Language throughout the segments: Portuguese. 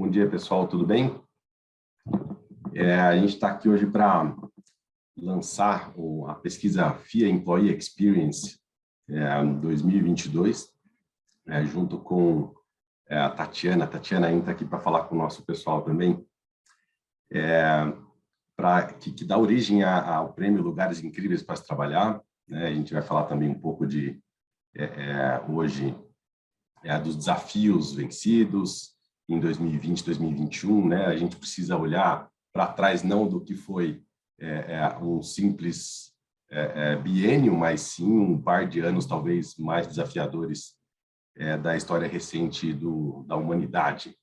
Bom dia, pessoal, tudo bem? A gente está aqui hoje para lançar a pesquisa FIA Employee Experience 2022, junto com a Tatiana. A Tatiana ainda está aqui para falar com o nosso pessoal também, que dá origem ao prêmio Lugares Incríveis para se Trabalhar. A gente vai falar também um pouco hoje dos desafios vencidos em 2020, 2021, A gente precisa olhar para trás não do que foi um simples biênio, mas sim um par de anos talvez mais desafiadores da história recente da humanidade,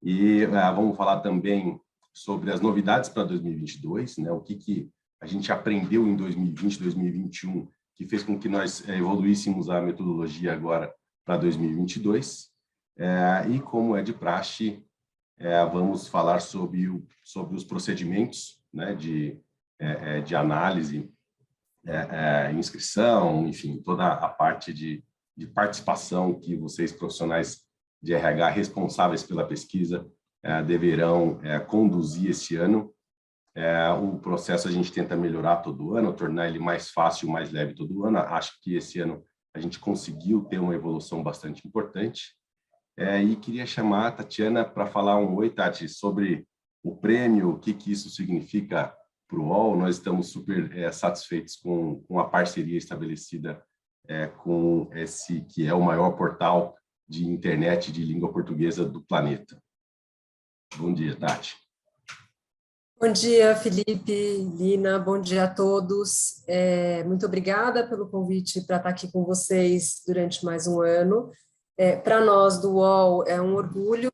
E vamos falar também sobre as novidades para 2022, O que a gente aprendeu em 2020, 2021, que fez com que nós evoluíssemos a metodologia agora para 2022. E como é de praxe, vamos falar sobre os procedimentos de análise, inscrição, enfim, toda a parte de participação que vocês, profissionais de RH responsáveis pela pesquisa, deverão conduzir esse ano. O processo a gente tenta melhorar todo ano, tornar ele mais fácil, mais leve todo ano. Acho que esse ano a gente conseguiu ter uma evolução bastante importante. E queria chamar a Tatiana para falar oi, Tati, sobre o prêmio, o que isso significa para o UOL. Nós estamos super satisfeitos com a parceria estabelecida com esse que é o maior portal de internet de língua portuguesa do planeta. Bom dia, Tati. Bom dia, Felipe, Lina, bom dia a todos. Muito obrigada pelo convite para estar aqui com vocês durante mais um ano. Para nós do UOL é um orgulho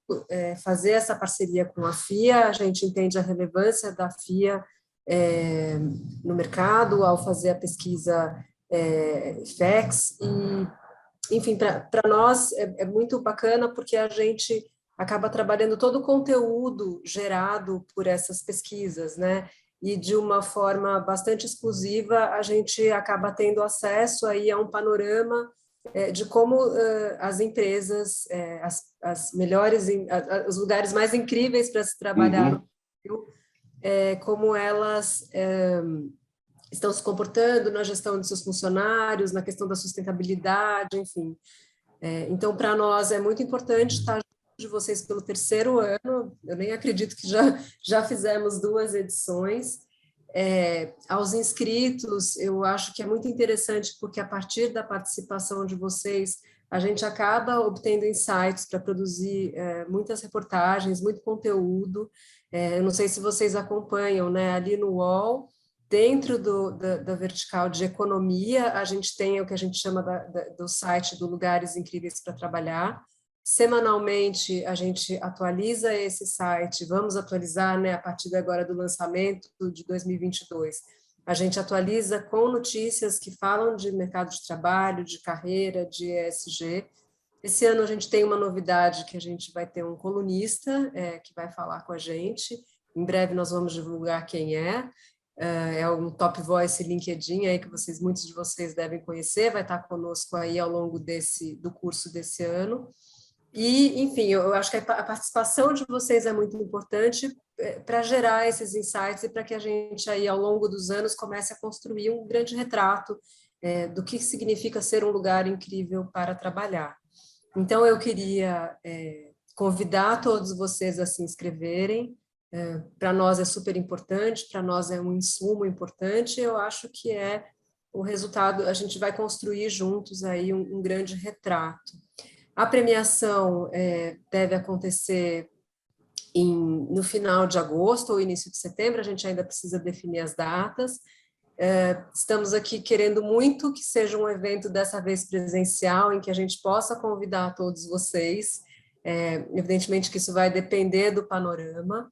fazer essa parceria com a FIA. A gente entende a relevância da FIA no mercado ao fazer a pesquisa FEX. E, enfim, para nós é muito bacana porque a gente acaba trabalhando todo o conteúdo gerado por essas pesquisas, E de uma forma bastante exclusiva a gente acaba tendo acesso aí a um panorama de como as empresas, as melhores, os lugares mais incríveis para se trabalhar no Brasil, como elas estão se comportando na gestão de seus funcionários, na questão da sustentabilidade, enfim. Então, para nós é muito importante estar junto de vocês pelo terceiro ano. Eu nem acredito que já fizemos 2 edições. Aos inscritos, eu acho que é muito interessante porque a partir da participação de vocês, a gente acaba obtendo insights para produzir muitas reportagens, muito conteúdo. Eu não sei se vocês acompanham, ali no UOL, dentro da vertical de economia, a gente tem o que a gente chama do site do Lugares Incríveis para Trabalhar. Semanalmente, a gente atualiza esse site, vamos atualizar, a partir de agora do lançamento de 2022. A gente atualiza com notícias que falam de mercado de trabalho, de carreira, de ESG. Esse ano a gente tem uma novidade que a gente vai ter um colunista que vai falar com a gente. Em breve nós vamos divulgar quem é. É um Top Voice LinkedIn aí que muitos de vocês devem conhecer, vai estar conosco aí ao longo do curso desse ano. E, enfim, eu acho que a participação de vocês é muito importante para gerar esses insights e para que a gente aí ao longo dos anos comece a construir um grande retrato do que significa ser um lugar incrível para trabalhar. Então, eu queria convidar todos vocês a se inscreverem. Para nós é super importante, para nós é um insumo importante, eu acho que o resultado, a gente vai construir juntos aí um grande retrato. A premiação deve acontecer no final de agosto ou início de setembro, a gente ainda precisa definir as datas. Estamos aqui querendo muito que seja um evento dessa vez presencial, em que a gente possa convidar todos vocês. Evidentemente que isso vai depender do panorama,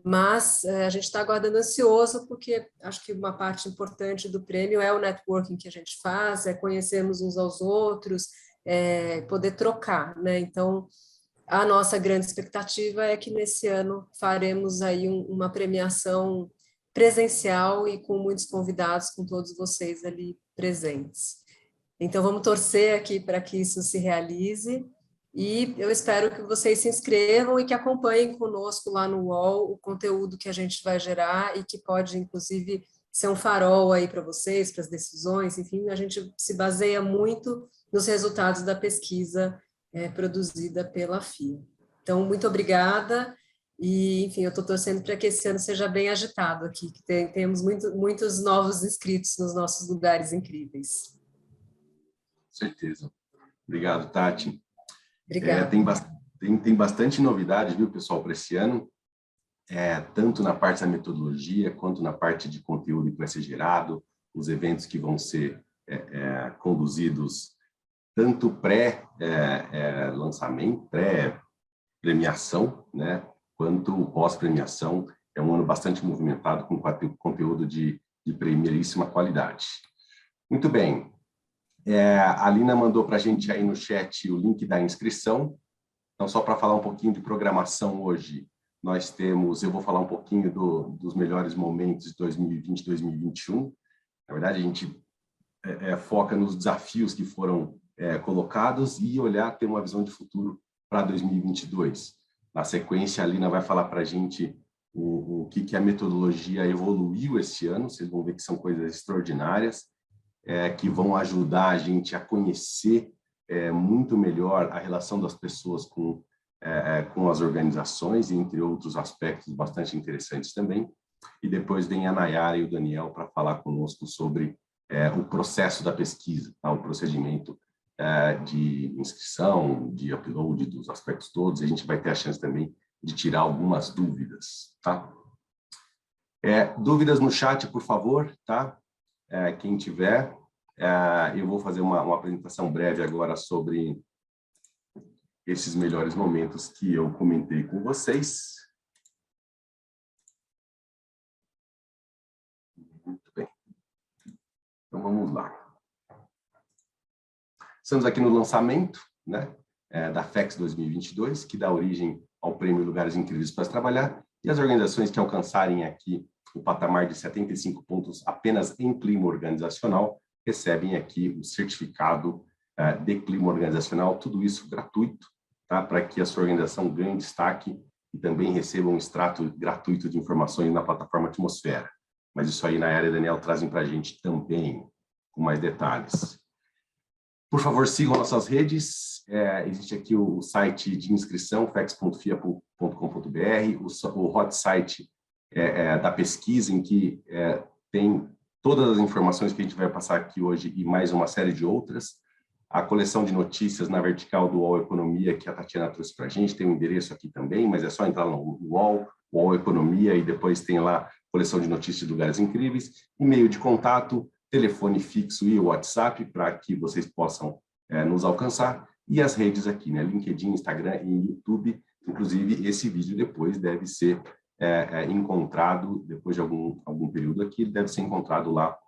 mas a gente está aguardando ansioso, porque acho que uma parte importante do prêmio é o networking que a gente faz, conhecermos uns aos outros, poder trocar, Então, a nossa grande expectativa é que nesse ano faremos aí uma premiação presencial e com muitos convidados, com todos vocês ali presentes. Então, vamos torcer aqui para que isso se realize. E eu espero que vocês se inscrevam e que acompanhem conosco lá no UOL o conteúdo que a gente vai gerar e que pode, inclusive, ser um farol aí para vocês, para as decisões, enfim, a gente se baseia muito nos resultados da pesquisa produzida pela FIA. Então, muito obrigada e, enfim, eu estou torcendo para que esse ano seja bem agitado aqui, que tenhamos muitos novos inscritos nos nossos lugares incríveis. Certeza. Obrigado, Tati. Obrigada. Tem bastante novidade, viu, pessoal, para esse ano, tanto na parte da metodologia, quanto na parte de conteúdo que vai ser gerado, os eventos que vão ser conduzidos, tanto pré-lançamento, pré-premiação, né, quanto pós-premiação. É um ano bastante movimentado, com conteúdo de primeiríssima qualidade. Muito bem. A Lina mandou para a gente aí no chat o link da inscrição. Então, só para falar um pouquinho de programação hoje, eu vou falar um pouquinho dos melhores momentos de 2020 e 2021. Na verdade, a gente foca nos desafios que foram colocados e ter uma visão de futuro para 2022. Na sequência, a Lina vai falar para a gente o que a metodologia evoluiu esse ano. Vocês vão ver que são coisas extraordinárias, que vão ajudar a gente a conhecer muito melhor a relação das pessoas com as organizações, entre outros aspectos bastante interessantes também. E depois vem a Nayara e o Daniel para falar conosco sobre o processo da pesquisa, tá? O procedimento de inscrição, de upload dos aspectos todos, e a gente vai ter a chance também de tirar algumas dúvidas, tá? Dúvidas no chat, por favor, tá? Quem tiver, eu vou fazer uma apresentação breve agora sobre esses melhores momentos que eu comentei com vocês. Muito bem. Então, vamos lá. Estamos aqui no lançamento, né, da FEX 2022, que dá origem ao Prêmio Lugares Incríveis para Trabalhar, e as organizações que alcançarem aqui o patamar de 75 pontos apenas em clima organizacional recebem aqui o certificado de clima organizacional, tudo isso gratuito, tá? Para que a sua organização ganhe destaque e também receba um extrato gratuito de informações na plataforma Atmosfera. Mas isso aí, Nayara e Daniel trazem para a gente também, com mais detalhes. Por favor, sigam nossas redes. Existe aqui o site de inscrição, fex.fia.com.br, o hot site da pesquisa, em que tem todas as informações que a gente vai passar aqui hoje e mais uma série de outras. A coleção de notícias na vertical do UOL Economia, que a Tatiana trouxe para a gente, tem um endereço aqui também, mas é só entrar no UOL Economia, e depois tem lá coleção de notícias de lugares incríveis, e-mail de contato, telefone fixo e WhatsApp, para que vocês possam nos alcançar, e as redes aqui, né? LinkedIn, Instagram e YouTube. Inclusive, esse vídeo depois deve ser encontrado, depois de algum período aqui, ele deve ser encontrado lá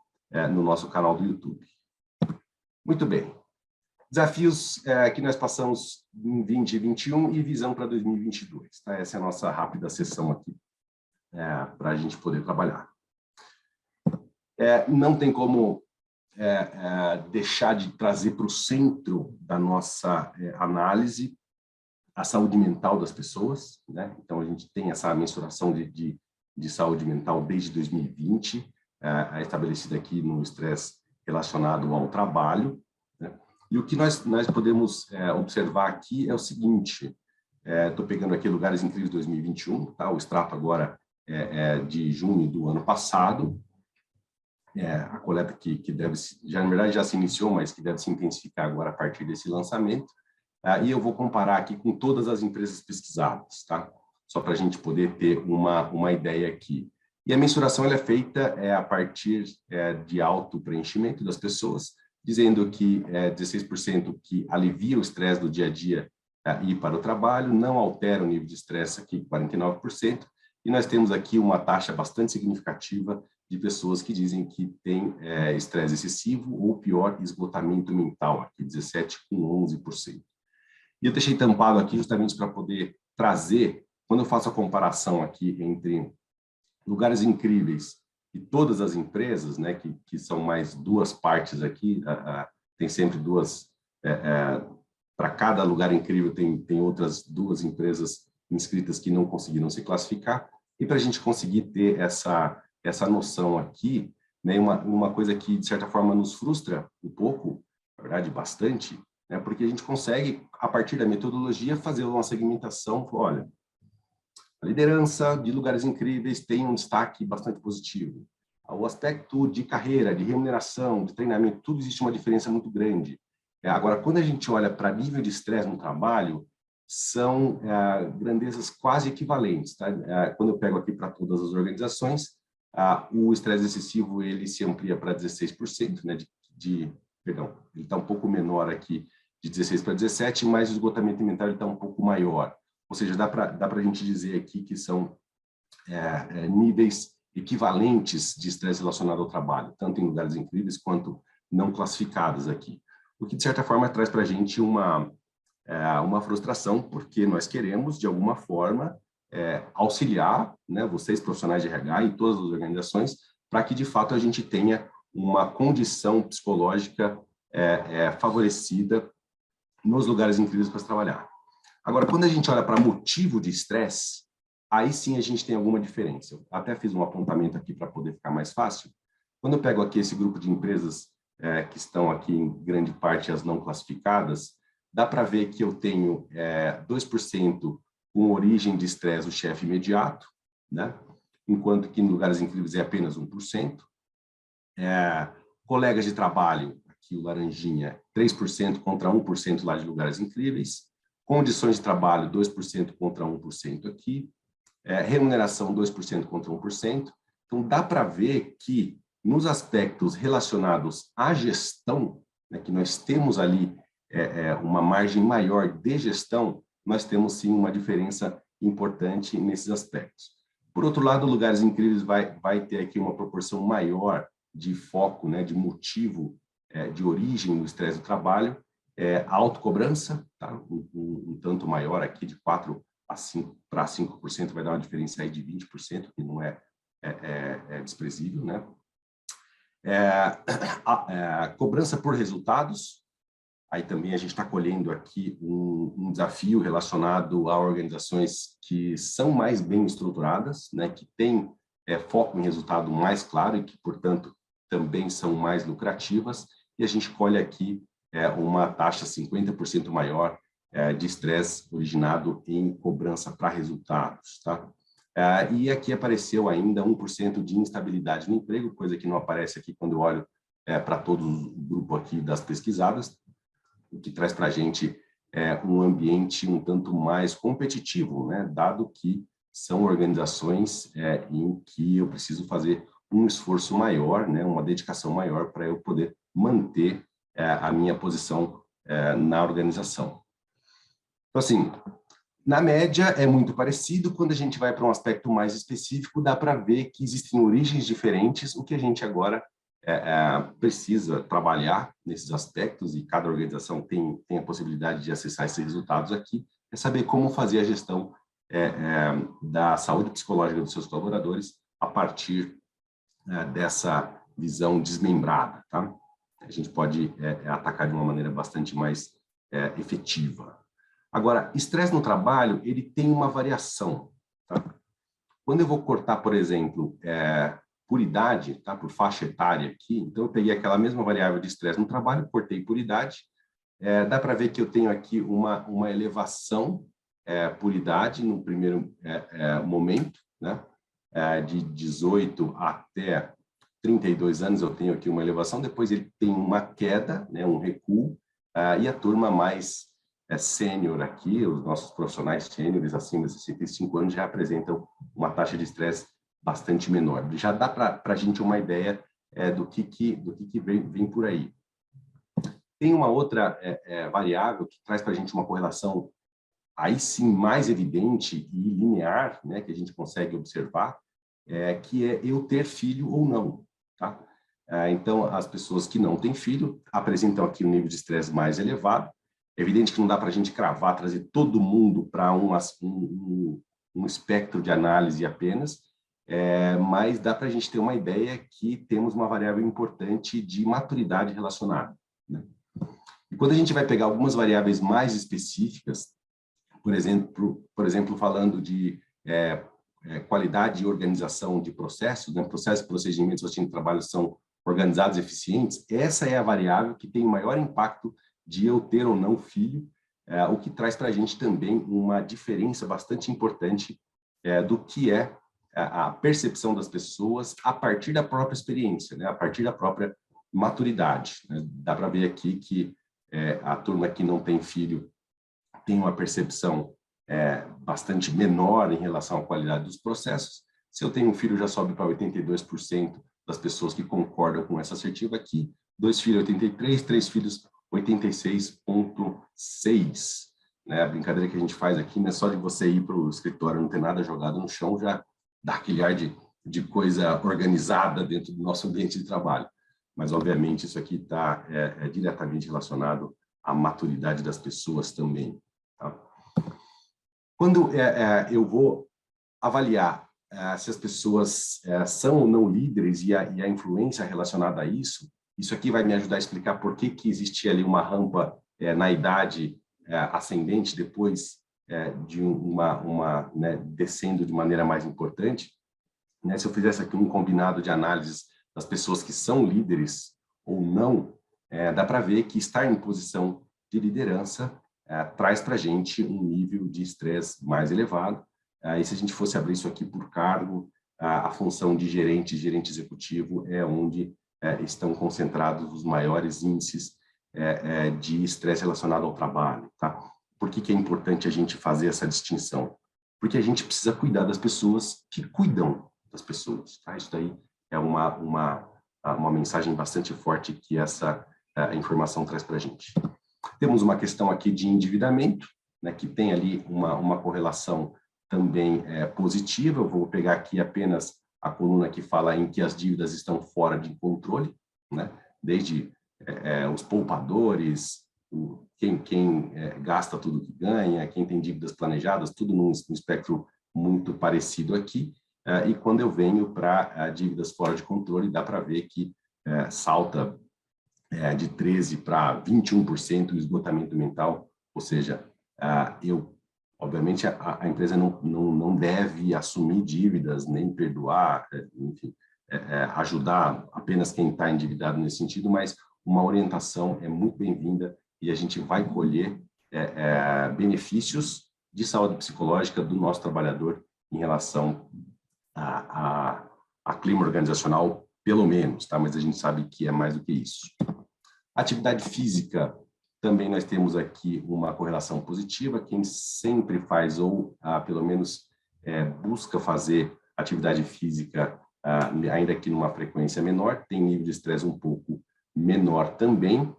no nosso canal do YouTube. Muito bem. Desafios que nós passamos em 2021 e visão para 2022. Tá? Essa é a nossa rápida sessão aqui, para a gente poder trabalhar. Não tem como deixar de trazer para o centro da nossa análise a saúde mental das pessoas, né? Então, a gente tem essa mensuração de saúde mental desde 2020, estabelecida aqui no estresse relacionado ao trabalho, né? E o que nós podemos observar aqui é o seguinte: estou pegando aqui Lugares Incríveis 2021, tá? O extrato agora de junho do ano passado, a coleta que deve, na verdade já se iniciou, mas que deve se intensificar agora a partir desse lançamento. E eu vou comparar aqui com todas as empresas pesquisadas, tá? Só para a gente poder ter uma ideia aqui. E a mensuração ela é feita a partir de autopreenchimento das pessoas, dizendo que 16% que alivia o estresse do dia a dia ir para o trabalho, não altera o nível de estresse aqui, 49%, e nós temos aqui uma taxa bastante significativa de pessoas que dizem que tem estresse excessivo ou pior, esgotamento mental, aqui 17% com 11%. E eu deixei tampado aqui justamente para poder trazer, quando eu faço a comparação aqui entre Lugares Incríveis e todas as empresas, né, que são mais duas partes aqui, tem sempre duas para cada lugar incrível tem outras 2 empresas inscritas que não conseguiram se classificar. E para a gente conseguir ter essa noção aqui, né, uma coisa que, de certa forma, nos frustra um pouco, na verdade, bastante, né, porque a gente consegue, a partir da metodologia, fazer uma segmentação. Olha, a liderança de lugares incríveis tem um destaque bastante positivo. O aspecto de carreira, de remuneração, de treinamento, tudo existe uma diferença muito grande. Agora, quando a gente olha para nível de estresse no trabalho, são grandezas quase equivalentes. Tá? Quando eu pego aqui para todas as organizações, o estresse excessivo ele se amplia para 16%, né, perdão, ele está um pouco menor aqui, de 16 para 17, mas o esgotamento mental está um pouco maior. Ou seja, dá para a gente dizer aqui que são níveis equivalentes de estresse relacionado ao trabalho, tanto em lugares incríveis quanto não classificados aqui. O que, de certa forma, traz para a gente uma frustração, porque nós queremos, de alguma forma, auxiliar, né, vocês, profissionais de RH, em todas as organizações, para que, de fato, a gente tenha uma condição psicológica favorecida nos lugares incríveis para se trabalhar. Agora, quando a gente olha para motivo de estresse, aí sim a gente tem alguma diferença. Eu até fiz um apontamento aqui para poder ficar mais fácil. Quando eu pego aqui esse grupo de empresas que estão aqui, em grande parte, as não classificadas, dá para ver que eu tenho 2% com origem de estresse do chefe imediato, né? Enquanto que em lugares incríveis é apenas 1%. Colegas de trabalho, aqui o laranjinha, 3% contra 1% lá de lugares incríveis. Condições de trabalho, 2% contra 1% aqui. Remuneração, 2% contra 1%. Então, dá para ver que, nos aspectos relacionados à gestão, né, que nós temos ali uma margem maior de gestão, nós temos, sim, uma diferença importante nesses aspectos. Por outro lado, lugares incríveis vai ter aqui uma proporção maior de foco, né, de motivo, de origem do estresse do trabalho, a autocobrança, tá? Um tanto maior aqui, de 4% para 5%, vai dar uma diferença aí de 20%, que não é desprezível, né? Cobrança por resultados, aí também a gente está colhendo aqui um desafio relacionado a organizações que são mais bem estruturadas, né, que têm foco em resultado mais claro e que, portanto, também são mais lucrativas, e a gente colhe aqui uma taxa 50% maior de estresse originado em cobrança para resultados, tá? E aqui apareceu ainda 1% de instabilidade no emprego, coisa que não aparece aqui quando eu olho para todo o grupo aqui das pesquisadas, o que traz para a gente um ambiente um tanto mais competitivo, né? Dado que são organizações em que eu preciso fazer um esforço maior, né? Uma dedicação maior para eu poder manter a minha posição na organização. Então, assim, na média é muito parecido. Quando a gente vai para um aspecto mais específico, dá para ver que existem origens diferentes, o que a gente agora precisa trabalhar nesses aspectos, e cada organização tem a possibilidade de acessar esses resultados aqui, é saber como fazer a gestão da saúde psicológica dos seus colaboradores a partir dessa visão desmembrada, tá? A gente pode atacar de uma maneira bastante mais efetiva. Agora, estresse no trabalho, ele tem uma variação, tá? Quando eu vou cortar, por exemplo, por idade, tá? Por faixa etária aqui, então eu peguei aquela mesma variável de estresse no trabalho, cortei por idade, dá para ver que eu tenho aqui uma elevação por idade no primeiro momento, né? De 18 até 32 anos eu tenho aqui uma elevação, depois ele tem uma queda, né? Um recuo, e a turma mais sênior aqui, os nossos profissionais sêniores acima de 65 anos já apresentam uma taxa de estresse bastante menor. Já dá para a gente uma ideia do que vem por aí. Tem uma outra variável que traz para a gente uma correlação aí sim mais evidente e linear, né, que a gente consegue observar, que é eu ter filho ou não, tá? Então, as pessoas que não têm filho apresentam aqui um nível de estresse mais elevado. É evidente que não dá para a gente cravar, trazer todo mundo para um espectro de análise apenas, mas dá para a gente ter uma ideia que temos uma variável importante de maturidade relacionada, né? E quando a gente vai pegar algumas variáveis mais específicas, por exemplo falando de qualidade e organização de processos, né? Processos, procedimentos, rotina de trabalho são organizados e eficientes, essa é a variável que tem o maior impacto de eu ter ou não filho, o que traz para a gente também uma diferença bastante importante do que é a percepção das pessoas a partir da própria experiência, né? A partir da própria maturidade, né? Dá para ver aqui que a turma que não tem filho tem uma percepção bastante menor em relação à qualidade dos processos. Se eu tenho um filho, já sobe para 82% das pessoas que concordam com essa assertiva aqui, 2 filhos, 83%, 3 filhos, 86,6%. Né? A brincadeira que a gente faz aqui não é só de você ir para o escritório, não ter nada jogado no chão, já dá aquele ar de coisa organizada dentro do nosso ambiente de trabalho. Mas, obviamente, isso aqui está diretamente relacionado à maturidade das pessoas também. Tá? Quando eu vou avaliar se as pessoas são ou não líderes e a influência relacionada a isso aqui vai me ajudar a explicar por que existe ali uma rampa na idade ascendente, depois de né, descendo de maneira mais importante. Né? Se eu fizesse aqui um combinado de análises das pessoas que são líderes ou não, dá para ver que estar em posição de liderança traz para a gente um nível de estresse mais elevado. E se a gente fosse abrir isso aqui por cargo, a função de gerente executivo é onde estão concentrados os maiores índices de estresse relacionado ao trabalho. Tá? Por que é importante a gente fazer essa distinção? Porque a gente precisa cuidar das pessoas que cuidam das pessoas. Tá? Isso daí é uma mensagem bastante forte que essa informação traz para a gente. Temos uma questão aqui de endividamento, né, que tem ali uma correlação também positiva. Eu vou pegar aqui apenas a coluna que fala em que as dívidas estão fora de controle, né, desde os poupadores, quem gasta tudo que ganha, quem tem dívidas planejadas, tudo num espectro muito parecido aqui. E quando eu venho para dívidas fora de controle, dá para ver que salta de 13% para 21% o esgotamento mental, ou seja, obviamente a empresa não deve assumir dívidas, nem perdoar, enfim, ajudar apenas quem está endividado nesse sentido, mas uma orientação é muito bem-vinda e a gente vai colher benefícios de saúde psicológica do nosso trabalhador em relação a clima organizacional, pelo menos, tá? Mas a gente sabe que é mais do que isso. Atividade física, também nós temos aqui uma correlação positiva. Quem sempre faz ou, pelo menos, busca fazer atividade física, ainda que numa frequência menor, tem nível de estresse um pouco menor também.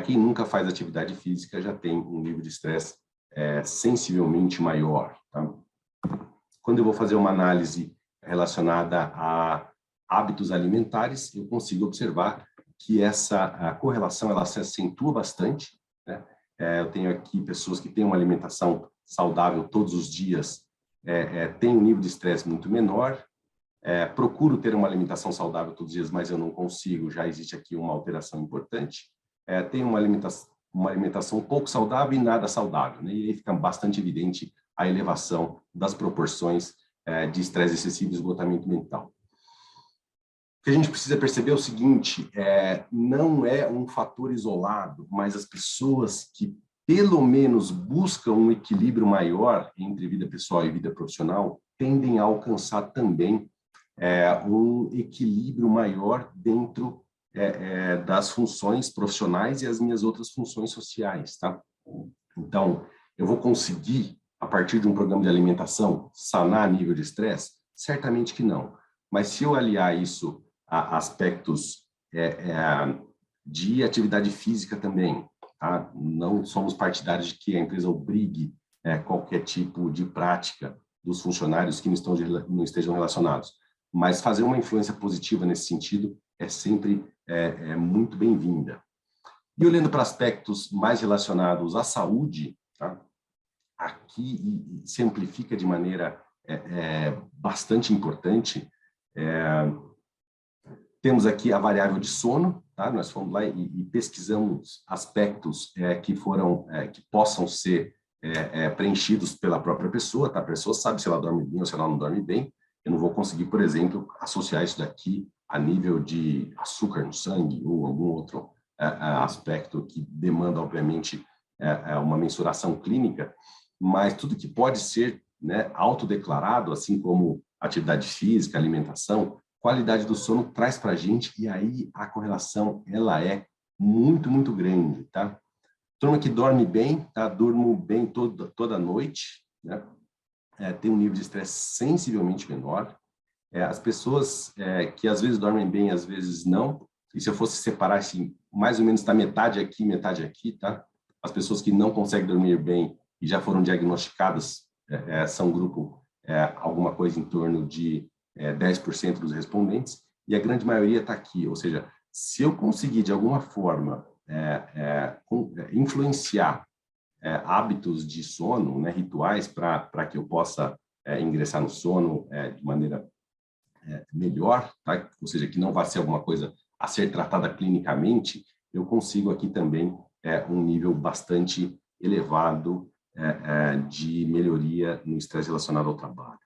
Quem nunca faz atividade física já tem um nível de estresse sensivelmente maior. Tá? Quando eu vou fazer uma análise relacionada a hábitos alimentares, eu consigo observar que essa correlação ela se acentua bastante. Né? Eu tenho aqui pessoas que têm uma alimentação saudável todos os dias, têm um nível de estresse muito menor. Procuro ter uma alimentação saudável todos os dias, mas eu não consigo, já existe aqui uma alteração importante. Tenho uma alimentação pouco saudável e nada saudável. Né? E aí fica bastante evidente a elevação das proporções de estresse excessivo e esgotamento mental. O que a gente precisa perceber é o seguinte, não é um fator isolado, mas as pessoas que pelo menos buscam um equilíbrio maior entre vida pessoal e vida profissional tendem a alcançar também um equilíbrio maior dentro das funções profissionais e as minhas outras funções sociais. Tá? Então, eu vou conseguir, a partir de um programa de alimentação, sanar nível de estresse? Certamente que não. Mas se eu aliar isso a aspectos de atividade física também, tá? Não somos partidários de que a empresa obrigue qualquer tipo de prática dos funcionários que não estejam relacionados. Mas fazer uma influência positiva nesse sentido é sempre muito bem-vinda. E olhando para aspectos mais relacionados à saúde, tá? Aqui se amplifica de maneira bastante importante Temos aqui a variável de sono, tá? Nós fomos lá e pesquisamos aspectos que possam ser preenchidos pela própria pessoa, tá? A pessoa sabe se ela dorme bem ou se ela não dorme bem. Eu não vou conseguir, por exemplo, associar isso daqui a nível de açúcar no sangue ou algum outro aspecto que demanda, obviamente, uma mensuração clínica, mas tudo que pode ser, né, autodeclarado, assim como atividade física, alimentação, qualidade do sono traz para a gente, e aí a correlação ela é muito, muito grande, tá? Turma que dorme bem, tá? Durmo bem toda noite, né? Tem um nível de estresse sensivelmente menor. As pessoas que às vezes dormem bem, às vezes não, e se eu fosse separar assim, mais ou menos está metade aqui, tá? As pessoas que não conseguem dormir bem e já foram diagnosticadas são um grupo, alguma coisa em torno de 10% dos respondentes, e a grande maioria está aqui. Ou seja, se eu conseguir, de alguma forma, influenciar hábitos de sono, né, rituais, para que eu possa ingressar no sono de maneira melhor, tá? Ou seja, que não vai ser alguma coisa a ser tratada clinicamente, eu consigo aqui também um nível bastante elevado de melhoria no estresse relacionado ao trabalho.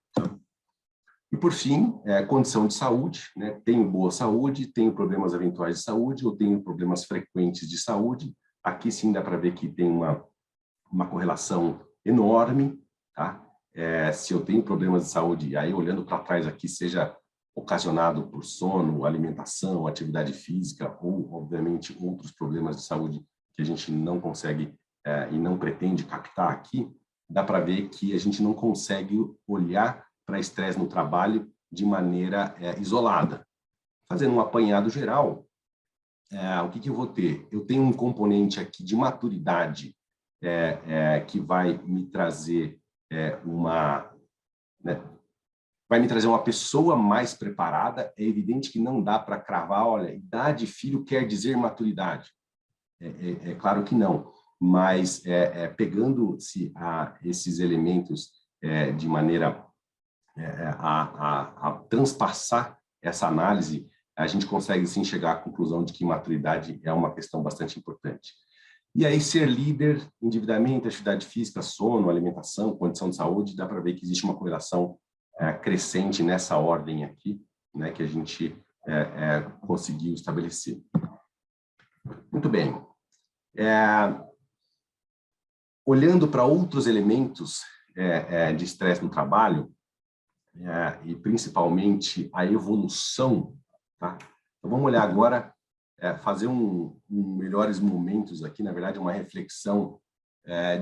E, por fim, condição de saúde, né? Tenho boa saúde, tenho problemas eventuais de saúde ou tenho problemas frequentes de saúde. Aqui sim dá para ver que tem uma correlação enorme, tá? Se eu tenho problemas de saúde, aí olhando para trás aqui, seja ocasionado por sono, alimentação, atividade física ou, obviamente, outros problemas de saúde que a gente não consegue e não pretende captar aqui, dá para ver que a gente não consegue olhar para estresse no trabalho de maneira isolada. Fazendo um apanhado geral, o que eu vou ter? Eu tenho um componente aqui de maturidade que vai me trazer vai me trazer uma pessoa mais preparada. É evidente que não dá para cravar, olha, idade, filho, quer dizer maturidade. É claro que não, mas pegando-se esses elementos de maneira a transpassar essa análise, a gente consegue sim chegar à conclusão de que maturidade é uma questão bastante importante. E aí, ser líder, endividamento, atividade física, sono, alimentação, condição de saúde, dá para ver que existe uma correlação crescente nessa ordem aqui, né, que a gente conseguiu estabelecer. Muito bem. Olhando para outros elementos de estresse no trabalho, e principalmente a evolução, tá? Então, vamos olhar agora, fazer melhores momentos aqui, na verdade, uma reflexão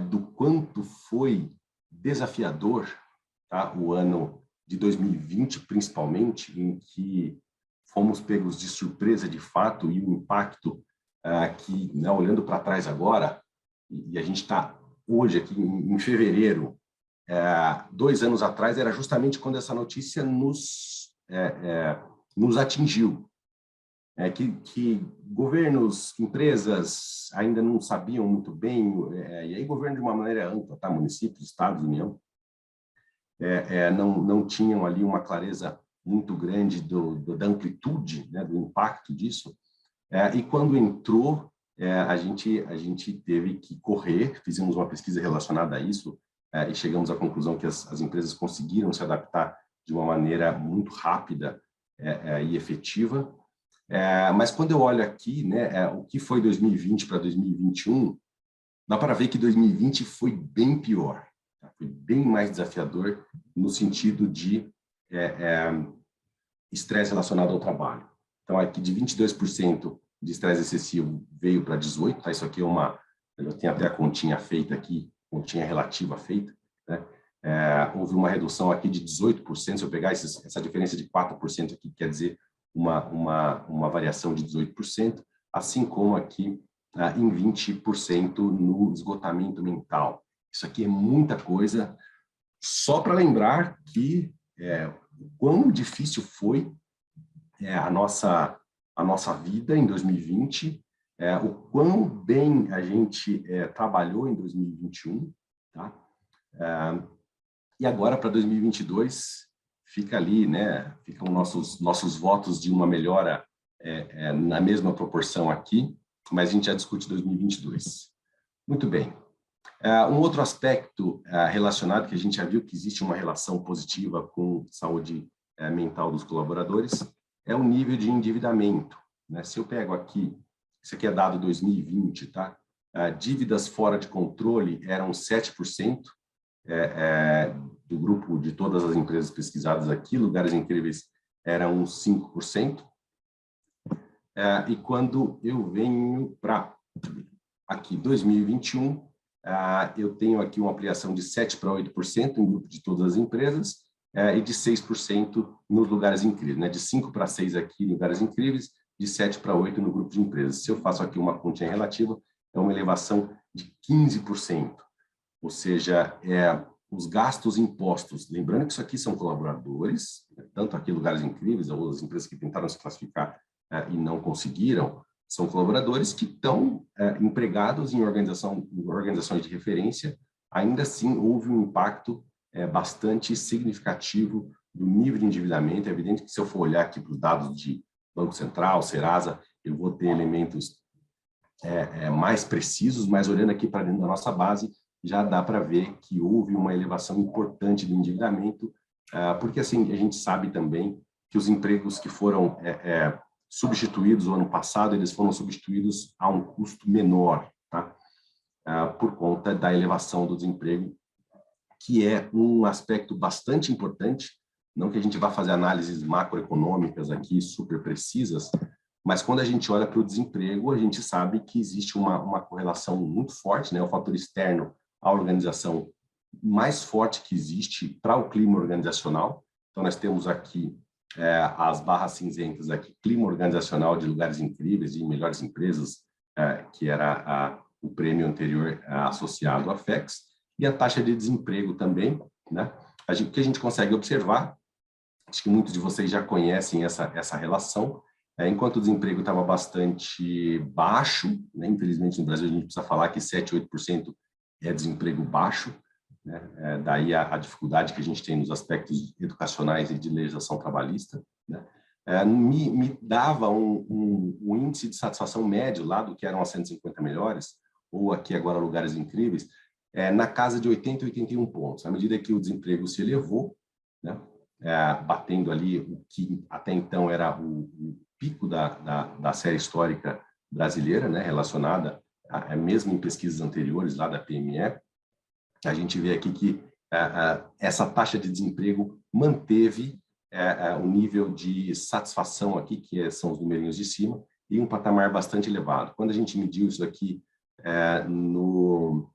do quanto foi desafiador, tá? O ano de 2020, principalmente, em que fomos pegos de surpresa de fato, e o impacto que, né, olhando para trás agora, e a gente está hoje aqui em fevereiro, 2 anos atrás era justamente quando essa notícia nos atingiu, que governos, empresas ainda não sabiam muito bem, e aí governo de uma maneira ampla, tá? Municípios, estados, União, não tinham ali uma clareza muito grande da amplitude, né, do impacto disso, e quando entrou, a gente teve que correr, fizemos uma pesquisa relacionada a isso, e chegamos à conclusão que as empresas conseguiram se adaptar de uma maneira muito rápida e efetiva. Mas quando eu olho aqui, né, o que foi 2020 para 2021, dá para ver que 2020 foi bem pior, tá? Foi bem mais desafiador no sentido de estresse relacionado ao trabalho. Então, aqui de 22% de estresse excessivo veio para 18%, tá? Isso aqui eu tenho até a continha feita aqui, continha relativa feita, né? Houve uma redução aqui de 18%, se eu pegar essa diferença de 4% aqui, quer dizer uma variação de 18%, assim como aqui em 20% no esgotamento mental. Isso aqui é muita coisa, só para lembrar que o quão difícil foi a nossa vida em 2020, o quão bem a gente trabalhou em 2021, tá? E agora, para 2022, fica ali, né? Ficam nossos votos de uma melhora na mesma proporção aqui, mas a gente já discute 2022. Muito bem. Um outro aspecto relacionado, que a gente já viu que existe uma relação positiva com saúde mental dos colaboradores, é o nível de endividamento, né? Se eu pego aqui, isso aqui é dado 2020, tá? Dívidas fora de controle eram 7% do grupo de todas as empresas pesquisadas aqui, Lugares Incríveis eram 5%. E quando eu venho para aqui 2021, eu tenho aqui uma ampliação de 7% para 8% em grupo de todas as empresas e de 6% nos Lugares Incríveis, né? De 5 para 6 aqui em Lugares Incríveis, de 7 para 8 no grupo de empresas. Se eu faço aqui uma continha relativa, é uma elevação de 15%, ou seja, os gastos impostos, lembrando que isso aqui são colaboradores, tanto aqui Lugares Incríveis, ou as empresas que tentaram se classificar e não conseguiram, são colaboradores que estão empregados em organizações de referência. Ainda assim, houve um impacto bastante significativo do nível de endividamento. É evidente que se eu for olhar aqui para os dados de Banco Central, Serasa, eu vou ter elementos mais precisos, mas olhando aqui para dentro da nossa base, já dá para ver que houve uma elevação importante do endividamento, porque assim, a gente sabe também que os empregos que foram substituídos o ano passado, eles foram substituídos a um custo menor, tá? Por conta da elevação do desemprego, que é um aspecto bastante importante, não que a gente vá fazer análises macroeconômicas aqui super precisas, mas quando a gente olha para o desemprego, a gente sabe que existe uma correlação muito forte, né? O fator externo à organização mais forte que existe para o clima organizacional. Então, nós temos aqui as barras cinzentas aqui, clima organizacional de Lugares Incríveis e Melhores Empresas, que era o prêmio anterior associado à FEX, e a taxa de desemprego também, né? O que a gente consegue observar, acho que muitos de vocês já conhecem essa relação, enquanto o desemprego estava bastante baixo, né? Infelizmente no Brasil a gente precisa falar que 7, 8% é desemprego baixo, né? Daí a dificuldade que a gente tem nos aspectos educacionais e de legislação trabalhista, né? Me dava um índice de satisfação médio lá do que eram as 150 melhores, ou aqui agora Lugares Incríveis, na casa de 80 e 81 pontos. À medida que o desemprego se elevou, né? Batendo ali o que até então era o pico da série histórica brasileira, né? Relacionada mesmo em pesquisas anteriores lá da PME, a gente vê aqui que essa taxa de desemprego manteve o nível de satisfação aqui, que são os numerinhos de cima, e um patamar bastante elevado. Quando a gente mediu isso aqui no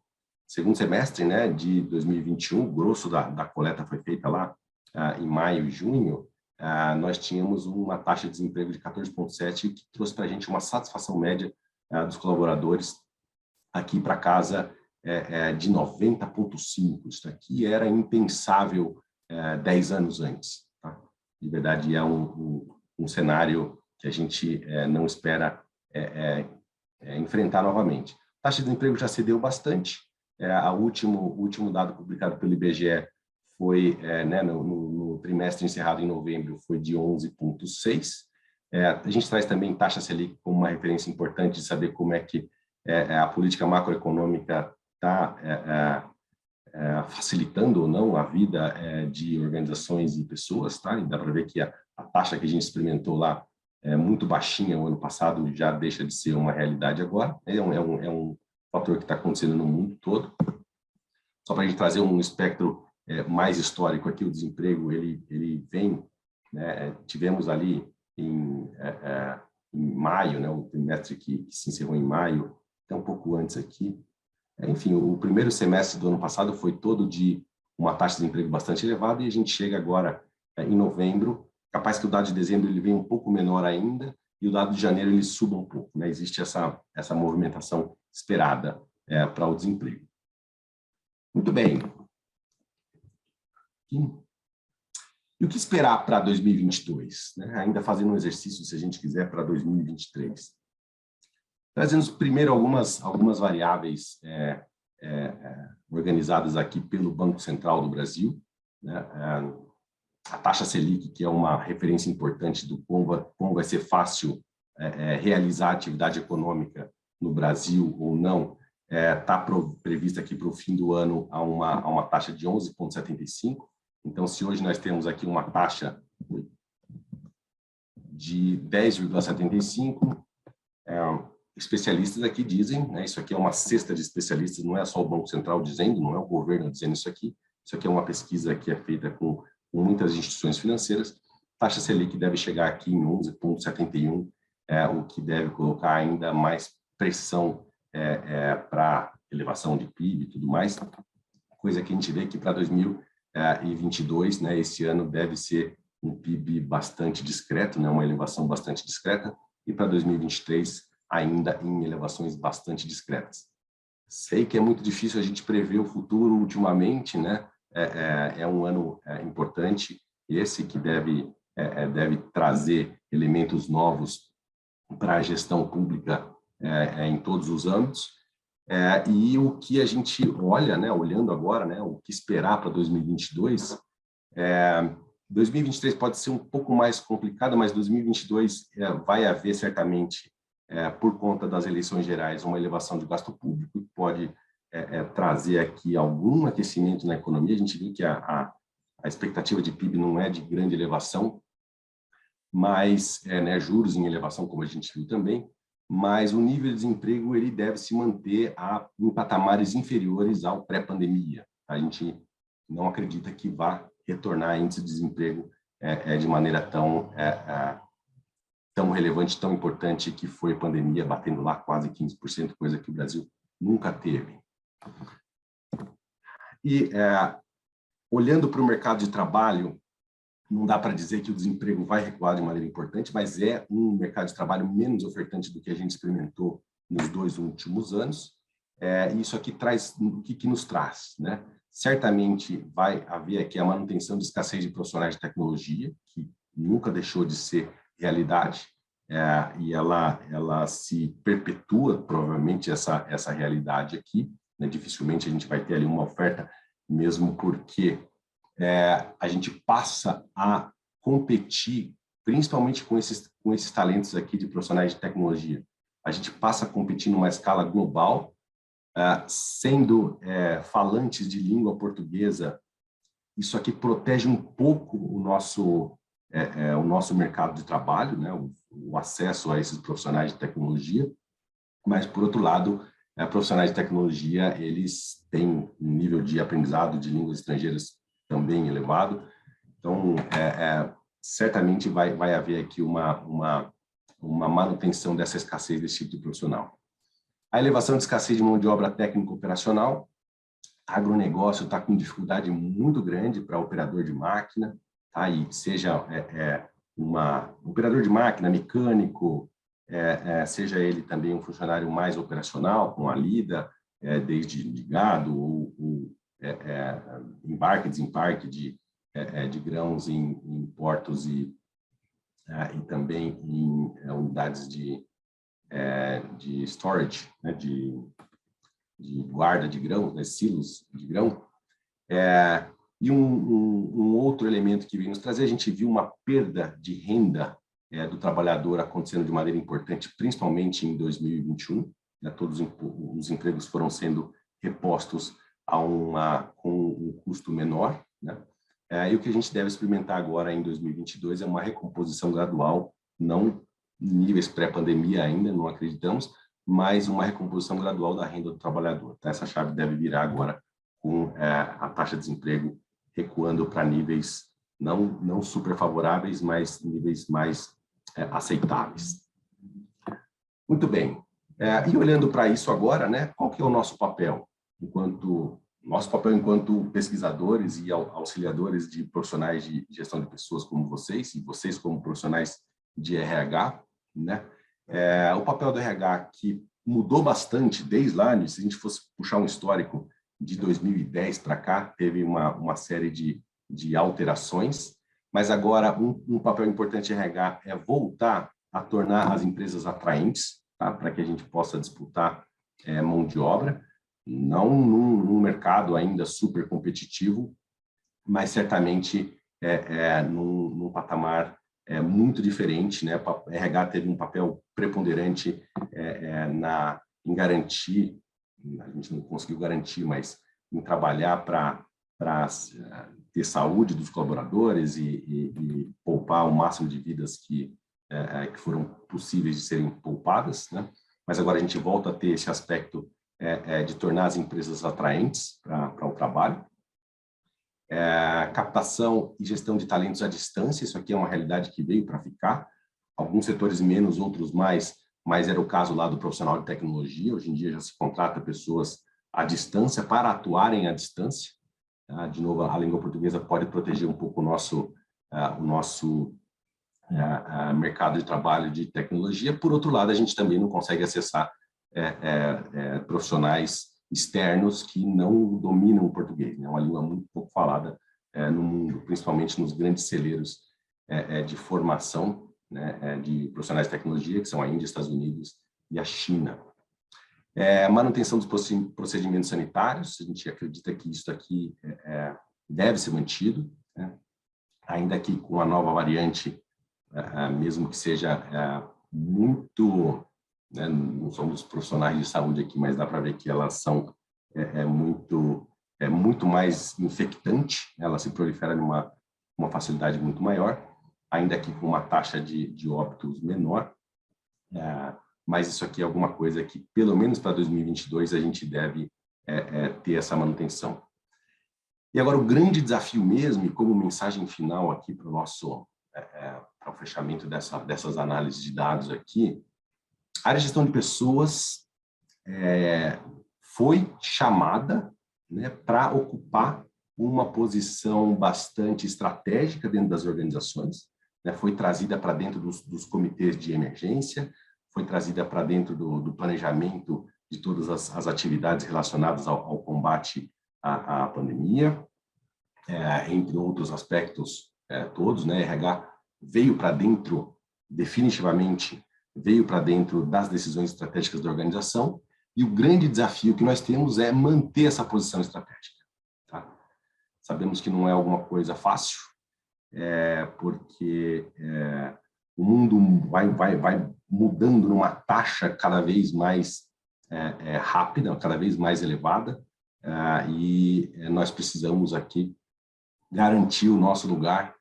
segundo semestre, né, de 2021, o grosso da coleta foi feita lá em maio e junho, nós tínhamos uma taxa de desemprego de 14,7, que trouxe para a gente uma satisfação média dos colaboradores aqui para casa de 90,5. Isso aqui era impensável 10 anos antes. Tá? De verdade, é um cenário que a gente não espera enfrentar novamente. A taxa de desemprego já cedeu bastante. O último dado publicado pelo IBGE foi, no trimestre encerrado em novembro, foi de 11,6. A gente traz também taxa Selic como uma referência importante de saber como é que a política macroeconômica está facilitando ou não a vida de organizações e pessoas, tá? E dá para ver que a taxa que a gente experimentou lá muito baixinha o ano passado, já deixa de ser uma realidade agora. É um fator que está acontecendo no mundo todo. Só para a gente trazer um espectro mais histórico aqui, o desemprego ele vem, né? Tivemos ali em maio, né? O trimestre que se encerrou em maio, até um pouco antes aqui. Enfim, o primeiro semestre do ano passado foi todo de uma taxa de desemprego bastante elevada, e a gente chega agora em novembro, capaz que o dado de dezembro ele venha um pouco menor ainda, e o dado de janeiro ele suba um pouco, né? Existe essa movimentação esperada para o desemprego. Muito bem. E o que esperar para 2022? Né? Ainda fazendo um exercício, se a gente quiser, para 2023. Trazendo primeiro algumas variáveis organizadas aqui pelo Banco Central do Brasil, né? A taxa Selic, que é uma referência importante do como vai ser fácil realizar atividade econômica no Brasil ou não, está prevista aqui para o fim do ano a uma taxa de 11,75. Então, se hoje nós temos aqui uma taxa de 10,75, especialistas aqui dizem, né, isso aqui é uma cesta de especialistas, não é só o Banco Central dizendo, não é o governo dizendo isso aqui é uma pesquisa que é feita com muitas instituições financeiras. Taxa Selic deve chegar aqui em 11,71, o que deve colocar ainda mais pressão para elevação de PIB e tudo mais, coisa que a gente vê que para 2022, né, esse ano deve ser um PIB bastante discreto, né, uma elevação bastante discreta, e para 2023 ainda em elevações bastante discretas. Sei que é muito difícil a gente prever o futuro ultimamente, né? É um ano importante, esse que deve trazer elementos novos para a gestão pública em todos os âmbitos. E o que a gente olha, né, olhando agora, né, o que esperar para 2022, 2023 pode ser um pouco mais complicado, mas 2022 vai haver certamente, por conta das eleições gerais, uma elevação de gasto público que pode trazer aqui algum aquecimento na economia. A gente viu que a expectativa de PIB não é de grande elevação, mas né, juros em elevação, como a gente viu também, mas o nível de desemprego ele deve se manter em patamares inferiores ao pré-pandemia. A gente não acredita que vá retornar índice de desemprego de maneira tão relevante, tão importante que foi a pandemia, batendo lá quase 15%, coisa que o Brasil nunca teve. E olhando para o mercado de trabalho, não dá para dizer que o desemprego vai recuar de maneira importante, mas é um mercado de trabalho menos ofertante do que a gente experimentou nos 2 últimos anos. Isso aqui traz, o que nos traz, né? Certamente vai haver aqui a manutenção de escassez de profissionais de tecnologia, que nunca deixou de ser realidade, e ela se perpetua, provavelmente, essa realidade aqui, né? Dificilmente a gente vai ter ali uma oferta, mesmo porque a gente passa a competir, principalmente com esses talentos aqui de profissionais de tecnologia. A gente passa a competir numa escala global, sendo falantes de língua portuguesa. Isso aqui protege um pouco o nosso mercado de trabalho, né? O acesso a esses profissionais de tecnologia, mas, por outro lado, profissionais de tecnologia, eles têm um nível de aprendizado de línguas estrangeiras também elevado. Então, certamente vai haver aqui uma manutenção dessa escassez desse tipo de profissional. A elevação de escassez de mão de obra técnica operacional. Agronegócio está com dificuldade muito grande para operador de máquina, tá? E seja um operador de máquina, mecânico, seja ele também um funcionário mais operacional, com a lida, desde de gado ou embarque, desembarque de grãos em portos e também em unidades de storage, né, de guarda de grãos, né, silos de grão. E um outro elemento que vem nos trazer, a gente viu uma perda de renda do trabalhador acontecendo de maneira importante, principalmente em 2021. Né, todos os empregos foram sendo repostos com um custo menor, né? E o que a gente deve experimentar agora em 2022 é uma recomposição gradual, não em níveis pré-pandemia ainda, não acreditamos, mas uma recomposição gradual da renda do trabalhador. Então, essa chave deve virar agora com a taxa de desemprego recuando para níveis não super favoráveis, mas níveis mais aceitáveis. Muito bem. E olhando para isso agora, né, qual que é o nosso papel? Enquanto pesquisadores e auxiliadores de profissionais de gestão de pessoas como vocês, e vocês como profissionais de RH, né? O papel do RH que mudou bastante desde lá, se a gente fosse puxar um histórico de 2010 para cá, teve uma série de alterações, mas agora um papel importante de RH é voltar a tornar as empresas atraentes, tá? Para que a gente possa disputar mão de obra, não num mercado ainda super competitivo, mas certamente num patamar muito diferente, né? A RH teve um papel preponderante em garantir, a gente não conseguiu garantir, mas em trabalhar para ter saúde dos colaboradores e poupar o máximo de vidas que foram possíveis de serem poupadas, né? Mas agora a gente volta a ter esse aspecto de tornar as empresas atraentes para o trabalho. Captação e gestão de talentos à distância, isso aqui é uma realidade que veio para ficar, alguns setores menos, outros mais, mas era o caso lá do profissional de tecnologia. Hoje em dia já se contrata pessoas à distância para atuarem à distância. De novo, a língua portuguesa pode proteger um pouco o nosso mercado de trabalho de tecnologia. Por outro lado, a gente também não consegue acessar profissionais externos que não dominam o português, né? É uma língua muito pouco falada no mundo, principalmente nos grandes celeiros de formação, né, de profissionais de tecnologia, que são a Índia, Estados Unidos e a China. Manutenção dos procedimentos sanitários, a gente acredita que isso aqui deve ser mantido, né? Ainda que com a nova variante, mesmo que seja muito, né, não somos profissionais de saúde aqui, mas dá para ver que elas são muito mais infectante, ela se prolifera numa facilidade muito maior, ainda que com uma taxa de óbitos menor, mas isso aqui é alguma coisa que, pelo menos para 2022, a gente deve ter essa manutenção. E agora o grande desafio mesmo, e como mensagem final aqui para o nosso para o fechamento dessas análises de dados aqui, a área de gestão de pessoas foi chamada, né, para ocupar uma posição bastante estratégica dentro das organizações, né, foi trazida para dentro dos comitês de emergência, foi trazida para dentro do planejamento de todas as atividades relacionadas ao combate à pandemia, entre outros aspectos todos, né, RH veio para dentro, definitivamente, veio para dentro das decisões estratégicas da organização, e o grande desafio que nós temos é manter essa posição estratégica. Tá? Sabemos que não é alguma coisa fácil, porque o mundo vai mudando numa taxa cada vez mais rápida, cada vez mais elevada, e nós precisamos aqui garantir o nosso lugar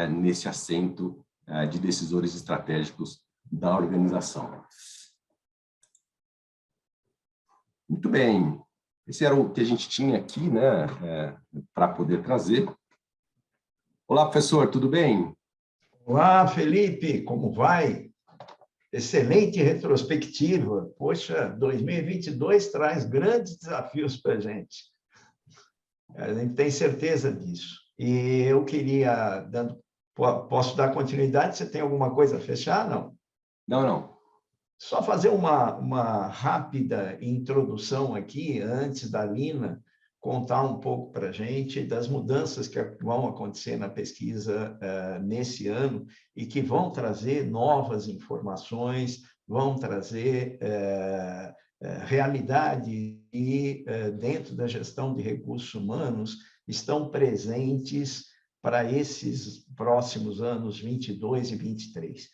nesse assento de decisores estratégicos da organização. Muito bem, esse era o que a gente tinha aqui, né, para poder trazer. Olá, professor, tudo bem? Olá, Felipe, como vai? Excelente retrospectiva. Poxa, 2022 traz grandes desafios para a gente. A gente tem certeza disso. E eu queria, posso dar continuidade? Você tem alguma coisa a fechar? Não? Não. Só fazer uma rápida introdução aqui, antes da Lina contar um pouco para a gente das mudanças que vão acontecer na pesquisa nesse ano e que vão trazer novas informações, vão trazer realidade e, dentro da gestão de recursos humanos, estão presentes para esses próximos anos 22 e 23.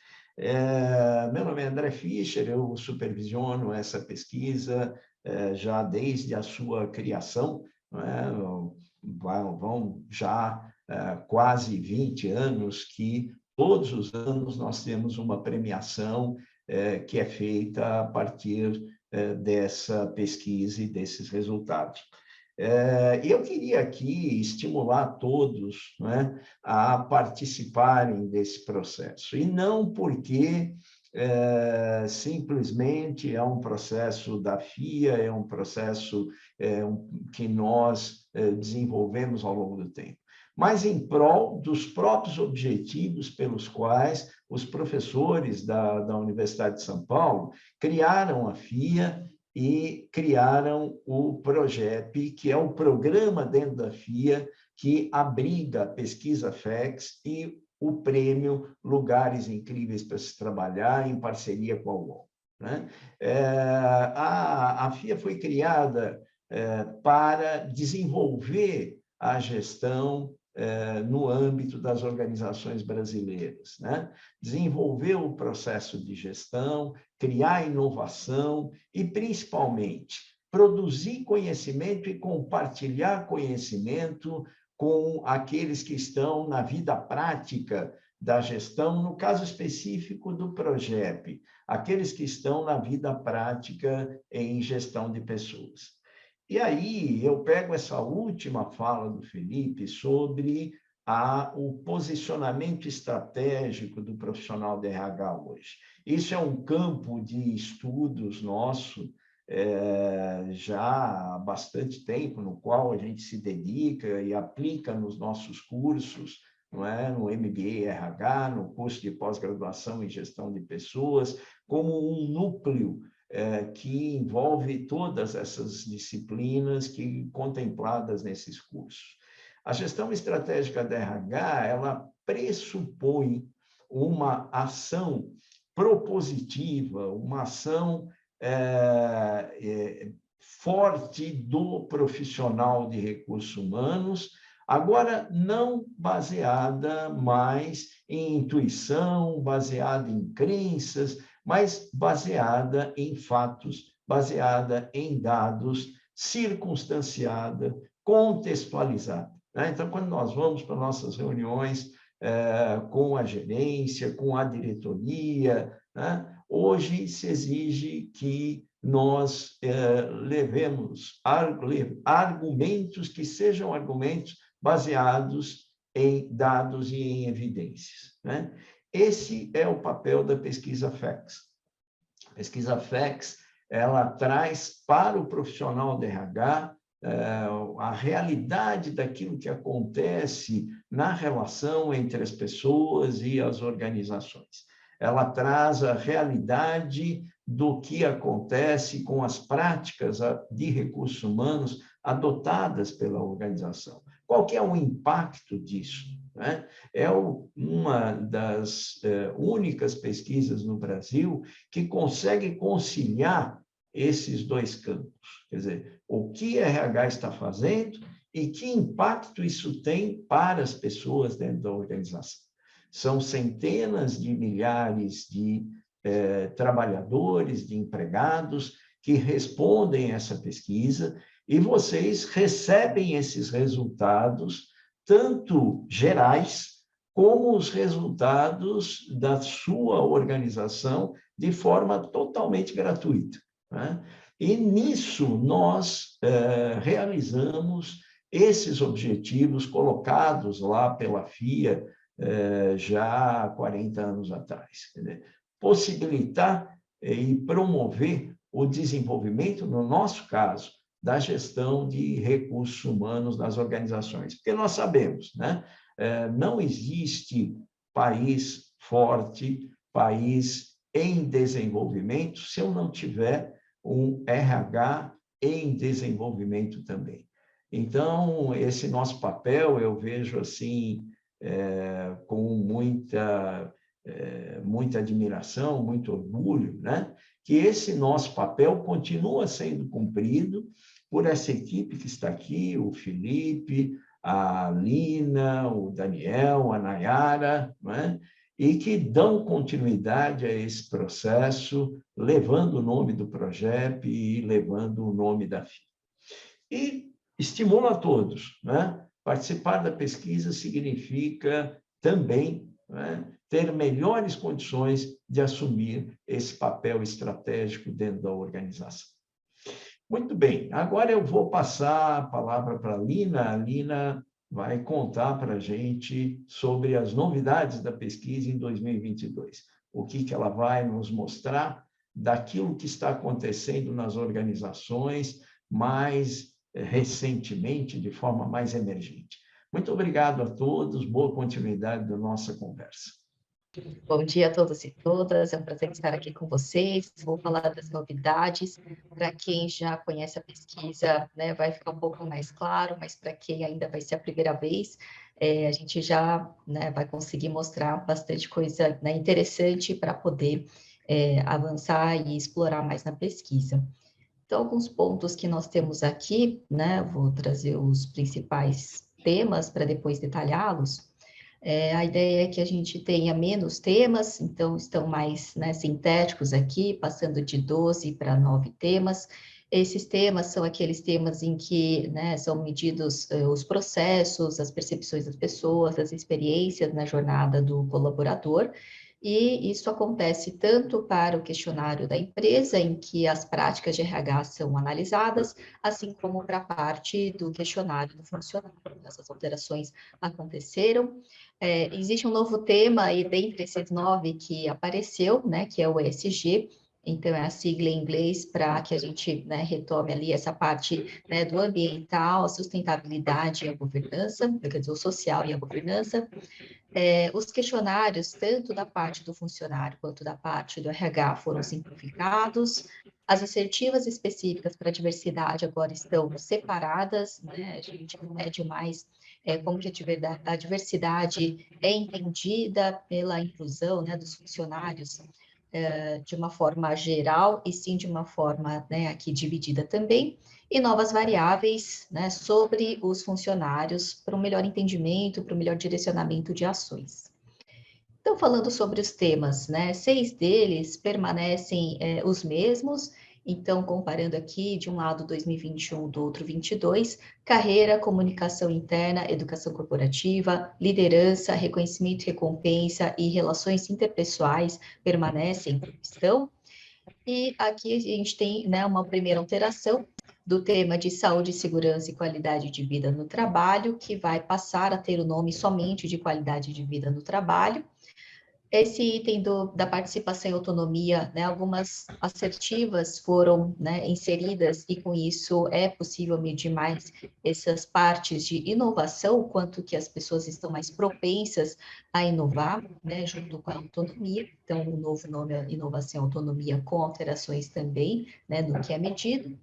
Meu nome é André Fischer, eu supervisiono essa pesquisa já desde a sua criação, vão já quase 20 anos que todos os anos nós temos uma premiação que é feita a partir dessa pesquisa e desses resultados. Eu queria aqui estimular todos, né, a participarem desse processo, e não porque simplesmente é um processo da FIA, é um processo que nós desenvolvemos ao longo do tempo, mas em prol dos próprios objetivos pelos quais os professores da Universidade de São Paulo criaram a FIA e criaram o PROGEP, que é o programa dentro da FIA que abriga a pesquisa FEX e o prêmio Lugares Incríveis para se Trabalhar, em parceria com a UOL. Né? A FIA foi criada para desenvolver a gestão no âmbito das organizações brasileiras, né? Desenvolver o processo de gestão, criar inovação e, principalmente, produzir conhecimento e compartilhar conhecimento com aqueles que estão na vida prática da gestão, no caso específico do PROGEP, aqueles que estão na vida prática em gestão de pessoas. E aí eu pego essa última fala do Felipe sobre o posicionamento estratégico do profissional de RH hoje. Isso é um campo de estudos nosso já há bastante tempo, no qual a gente se dedica e aplica nos nossos cursos, não é? No MBA RH, no curso de pós-graduação em gestão de pessoas, como um núcleo que envolve todas essas disciplinas contempladas nesses cursos. A gestão estratégica da RH, ela pressupõe uma ação propositiva, uma ação forte do profissional de recursos humanos, agora não baseada mais em intuição, baseada em crenças, mas baseada em fatos, baseada em dados, circunstanciada, contextualizada. Né? Então, quando nós vamos para nossas reuniões com a gerência, com a diretoria, né? Hoje se exige que nós levemos argumentos que sejam argumentos baseados em dados e em evidências. Né? Esse é o papel da pesquisa FACS. A pesquisa FACS, ela traz para o profissional de RH a realidade daquilo que acontece na relação entre as pessoas e as organizações. Ela traz a realidade do que acontece com as práticas de recursos humanos adotadas pela organização. Qual que é o impacto disso? Né? É uma das únicas pesquisas no Brasil que consegue conciliar esses dois campos. Quer dizer, o que a RH está fazendo e que impacto isso tem para as pessoas dentro da organização. São centenas de milhares de trabalhadores, de empregados que respondem a essa pesquisa e vocês recebem esses resultados, tanto gerais, como os resultados da sua organização, de forma totalmente gratuita. Né? E nisso nós realizamos esses objetivos colocados lá pela FIA já há 40 anos atrás. Quer dizer, possibilitar e promover o desenvolvimento, no nosso caso, da gestão de recursos humanos nas organizações. Porque nós sabemos, né? Não existe país forte, país em desenvolvimento, se eu não tiver um RH em desenvolvimento também. Então, esse nosso papel, eu vejo assim, com muita admiração, muito orgulho, né? Que esse nosso papel continua sendo cumprido por essa equipe que está aqui, o Felipe, a Lina, o Daniel, a Nayara, né? E que dão continuidade a esse processo, levando o nome do PROGEP e levando o nome da FIA. E estimulo a todos, né? Participar da pesquisa significa também, né, ter melhores condições de assumir esse papel estratégico dentro da organização. Muito bem, agora eu vou passar a palavra para a Lina. A Lina vai contar para a gente sobre as novidades da pesquisa em 2022. O que ela vai nos mostrar daquilo que está acontecendo nas organizações mais recentemente, de forma mais emergente. Muito obrigado a todos, boa continuidade da nossa conversa. Bom dia a todos e todas, é um prazer estar aqui com vocês. Vou falar das novidades. Para quem já conhece a pesquisa, né, vai ficar um pouco mais claro, mas para quem ainda vai ser a primeira vez, a gente já, né, vai conseguir mostrar bastante coisa, né, interessante para poder avançar e explorar mais na pesquisa. Então, alguns pontos que nós temos aqui, né, vou trazer os principais temas para depois detalhá-los. A ideia é que a gente tenha menos temas, então estão mais, né, sintéticos aqui, passando de 12 para 9 temas. Esses temas são aqueles temas em que, né, são medidos os processos, as percepções das pessoas, as experiências na jornada do colaborador, e isso acontece tanto para o questionário da empresa, em que as práticas de RH são analisadas, assim como para a parte do questionário do funcionário. Essas alterações aconteceram. Existe um novo tema aí dentre esses 9 que apareceu, né, que é o ESG. Então, é a sigla em inglês para que a gente, né, retome ali essa parte, né, do ambiental, a sustentabilidade e a governança, quer dizer, o social e a governança. Os questionários, tanto da parte do funcionário quanto da parte do RH, foram simplificados. As assertivas específicas para a diversidade agora estão separadas, né? A gente não mede mais como que a diversidade é entendida pela inclusão, né, dos funcionários de uma forma geral, e sim de uma forma, né, aqui dividida também, e novas variáveis, né, sobre os funcionários para um melhor entendimento, para um melhor direcionamento de ações. Então, falando sobre os temas, né, 6 deles permanecem os mesmos. Então, comparando aqui, de um lado 2021, do outro 22, carreira, comunicação interna, educação corporativa, liderança, reconhecimento e recompensa e relações interpessoais permanecem como estão. E aqui a gente tem, né, uma primeira alteração do tema de saúde, segurança e qualidade de vida no trabalho, que vai passar a ter o nome somente de qualidade de vida no trabalho. Esse item da participação e autonomia, né, algumas assertivas foram, né, inseridas, e com isso é possível medir mais essas partes de inovação, o quanto que as pessoas estão mais propensas a inovar, né, junto com a autonomia. Então, o novo nome é inovação e autonomia, com alterações também, né, no que é medido.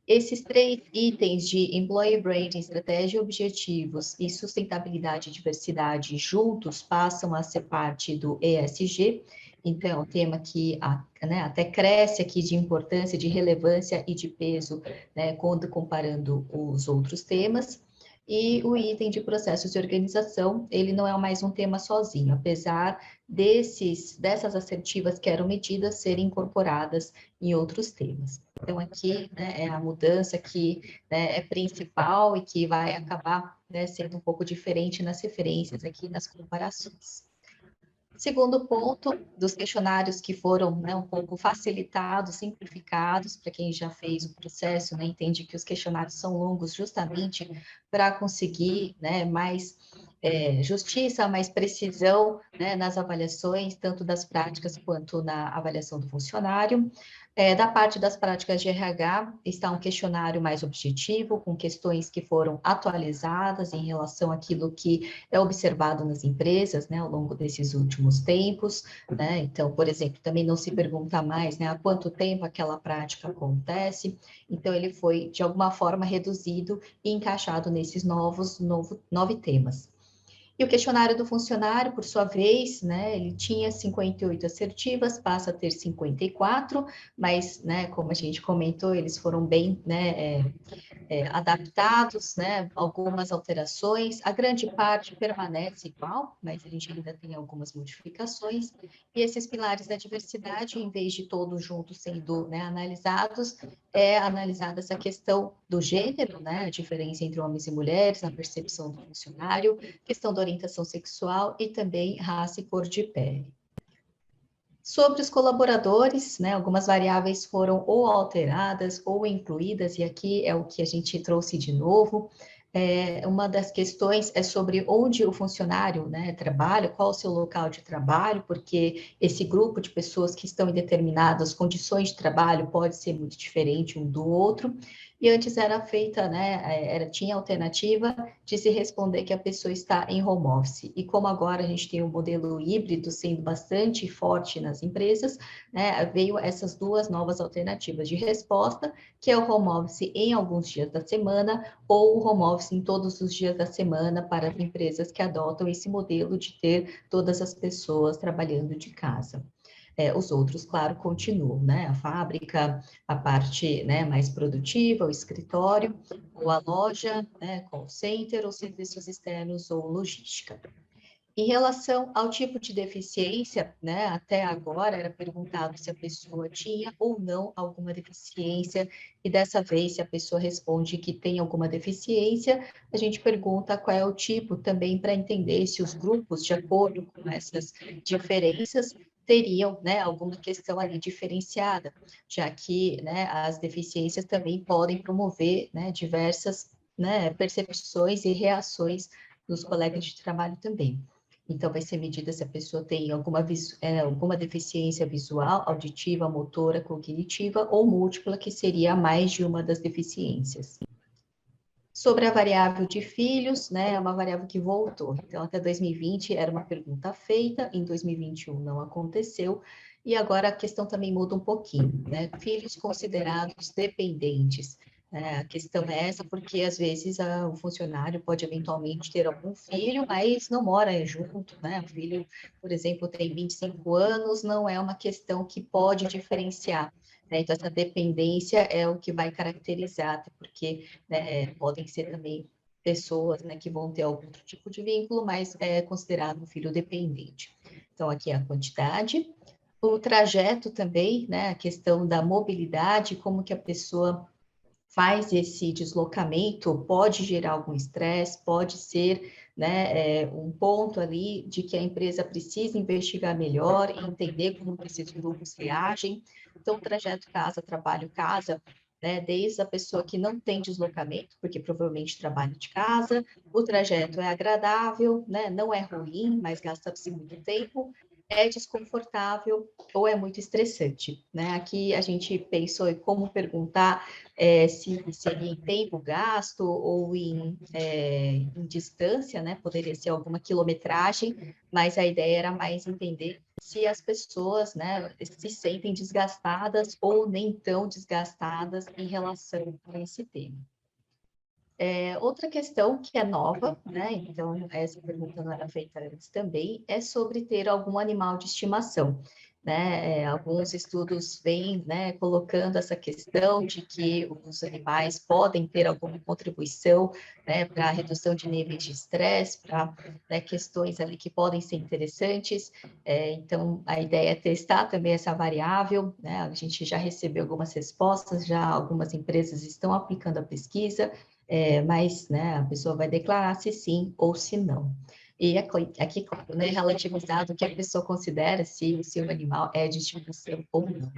Esses 3 itens de Employee Branding, estratégia, objetivos e sustentabilidade e diversidade juntos passam a ser parte do ESG. Então, é um tema que, né, até cresce aqui de importância, de relevância e de peso, né, quando comparando os outros temas. E o item de processos de organização, ele não é mais um tema sozinho, apesar dessas assertivas que eram medidas serem incorporadas em outros temas. Então, aqui, né, é a mudança que, né, é principal e que vai acabar, né, sendo um pouco diferente nas referências aqui, nas comparações. Segundo ponto, dos questionários que foram, né, um pouco facilitados, simplificados, para quem já fez o processo, né, entende que os questionários são longos justamente para conseguir, né, mais justiça, mais precisão, né, nas avaliações, tanto das práticas quanto na avaliação do funcionário. Da parte das práticas de RH, está um questionário mais objetivo, com questões que foram atualizadas em relação àquilo que é observado nas empresas, né, ao longo desses últimos tempos, né? Então, por exemplo, também não se pergunta mais, né, há quanto tempo aquela prática acontece. Então, ele foi, de alguma forma, reduzido e encaixado nesses 9 temas. E o questionário do funcionário, por sua vez, né, ele tinha 58 assertivas, passa a ter 54, mas, né, como a gente comentou, eles foram bem, né, adaptados, né, algumas alterações, a grande parte permanece igual, mas a gente ainda tem algumas modificações, e esses pilares da diversidade, em vez de todos juntos sendo, né, analisados, é analisada essa questão do gênero, né, a diferença entre homens e mulheres, na percepção do funcionário, questão da orientação sexual e também raça e cor de pele. Sobre os colaboradores, né, algumas variáveis foram ou alteradas ou incluídas, e aqui é o que a gente trouxe de novo. Uma das questões é sobre onde o funcionário, né, trabalha, qual o seu local de trabalho, porque esse grupo de pessoas que estão em determinadas condições de trabalho pode ser muito diferente um do outro. E antes era feita, né, tinha a alternativa de se responder que a pessoa está em home office. E como agora a gente tem um modelo híbrido sendo bastante forte nas empresas, né, veio essas 2 novas alternativas de resposta, que é o home office em alguns dias da semana, ou o home office em todos os dias da semana, para as empresas que adotam esse modelo de ter todas as pessoas trabalhando de casa. Os outros, claro, continuam, né? A fábrica, a parte, né, mais produtiva, o escritório, ou a loja, né, call center, ou serviços externos ou logística. Em relação ao tipo de deficiência, né, até agora era perguntado se a pessoa tinha ou não alguma deficiência, e dessa vez, se a pessoa responde que tem alguma deficiência, a gente pergunta qual é o tipo também para entender se os grupos, de acordo com essas diferenças, teriam, né, alguma questão ali diferenciada, já que, né, as deficiências também podem promover, né, diversas, né, percepções e reações dos colegas de trabalho também. Então, vai ser medida se a pessoa tem alguma deficiência visual, auditiva, motora, cognitiva ou múltipla, que seria mais de uma das deficiências. Sobre a variável de filhos, né, é uma variável que voltou. Então, até 2020 era uma pergunta feita, em 2021 não aconteceu, e agora a questão também muda um pouquinho, né? Filhos considerados dependentes. A questão é essa, porque às vezes o funcionário pode eventualmente ter algum filho, mas não mora junto, né? O filho, por exemplo, tem 25 anos, não é uma questão que pode diferenciar, né? Então, essa dependência é o que vai caracterizar, até porque, né, podem ser também pessoas, né, que vão ter algum outro tipo de vínculo, mas é considerado um filho dependente. Então, aqui é a quantidade. O trajeto também, né, a questão da mobilidade, como que a pessoa faz esse deslocamento, pode gerar algum estresse, pode ser, né, um ponto ali de que a empresa precisa investigar melhor e entender como que esses grupos reagem. Então, o trajeto casa, trabalho casa, né, desde a pessoa que não tem deslocamento, porque provavelmente trabalha de casa, o trajeto é agradável, né, não é ruim, mas gasta-se muito tempo, é desconfortável ou é muito estressante, né? Aqui a gente pensou em como perguntar se seria em tempo gasto ou em distância, né? Poderia ser alguma quilometragem, mas a ideia era mais entender se as pessoas, né, se sentem desgastadas ou nem tão desgastadas em relação a esse tema. Outra questão que é nova, né? Então, essa pergunta não era feita antes também, é sobre ter algum animal de estimação, né? Alguns estudos vêm, né, colocando essa questão de que os animais podem ter alguma contribuição, né, para a redução de níveis de estresse, para, né, questões ali que podem ser interessantes. Então, a ideia é testar também essa variável, né? A gente já recebeu algumas respostas, já algumas empresas estão aplicando a pesquisa, mas, né, a pessoa vai declarar se sim ou se não. E aqui, claro, né, relativizado o que a pessoa considera se o seu animal é de estimação ou não.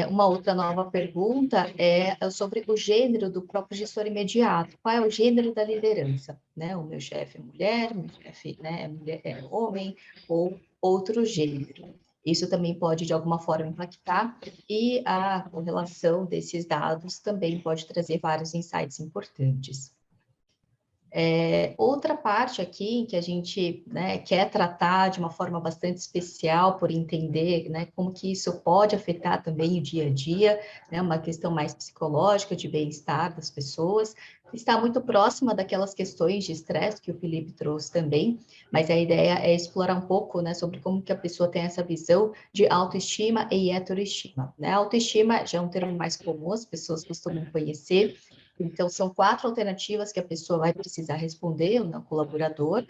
Uma outra nova pergunta é sobre o gênero do próprio gestor imediato. Qual é o gênero da liderança? Né? O meu chefe é mulher, o meu chefe, né, é homem ou outro gênero. Isso também pode, de alguma forma, impactar, e a correlação desses dados também pode trazer vários insights importantes. Outra parte aqui que a gente, né, quer tratar de uma forma bastante especial, por entender, né, como que isso pode afetar também o dia a dia, né, uma questão mais psicológica, de bem-estar das pessoas, está muito próxima daquelas questões de estresse que o Felipe trouxe também, mas a ideia é explorar um pouco, né, sobre como que a pessoa tem essa visão de autoestima e heteroestima, né? Autoestima já é um termo mais comum, as pessoas costumam conhecer. Então, são 4 alternativas que a pessoa vai precisar responder, o colaborador,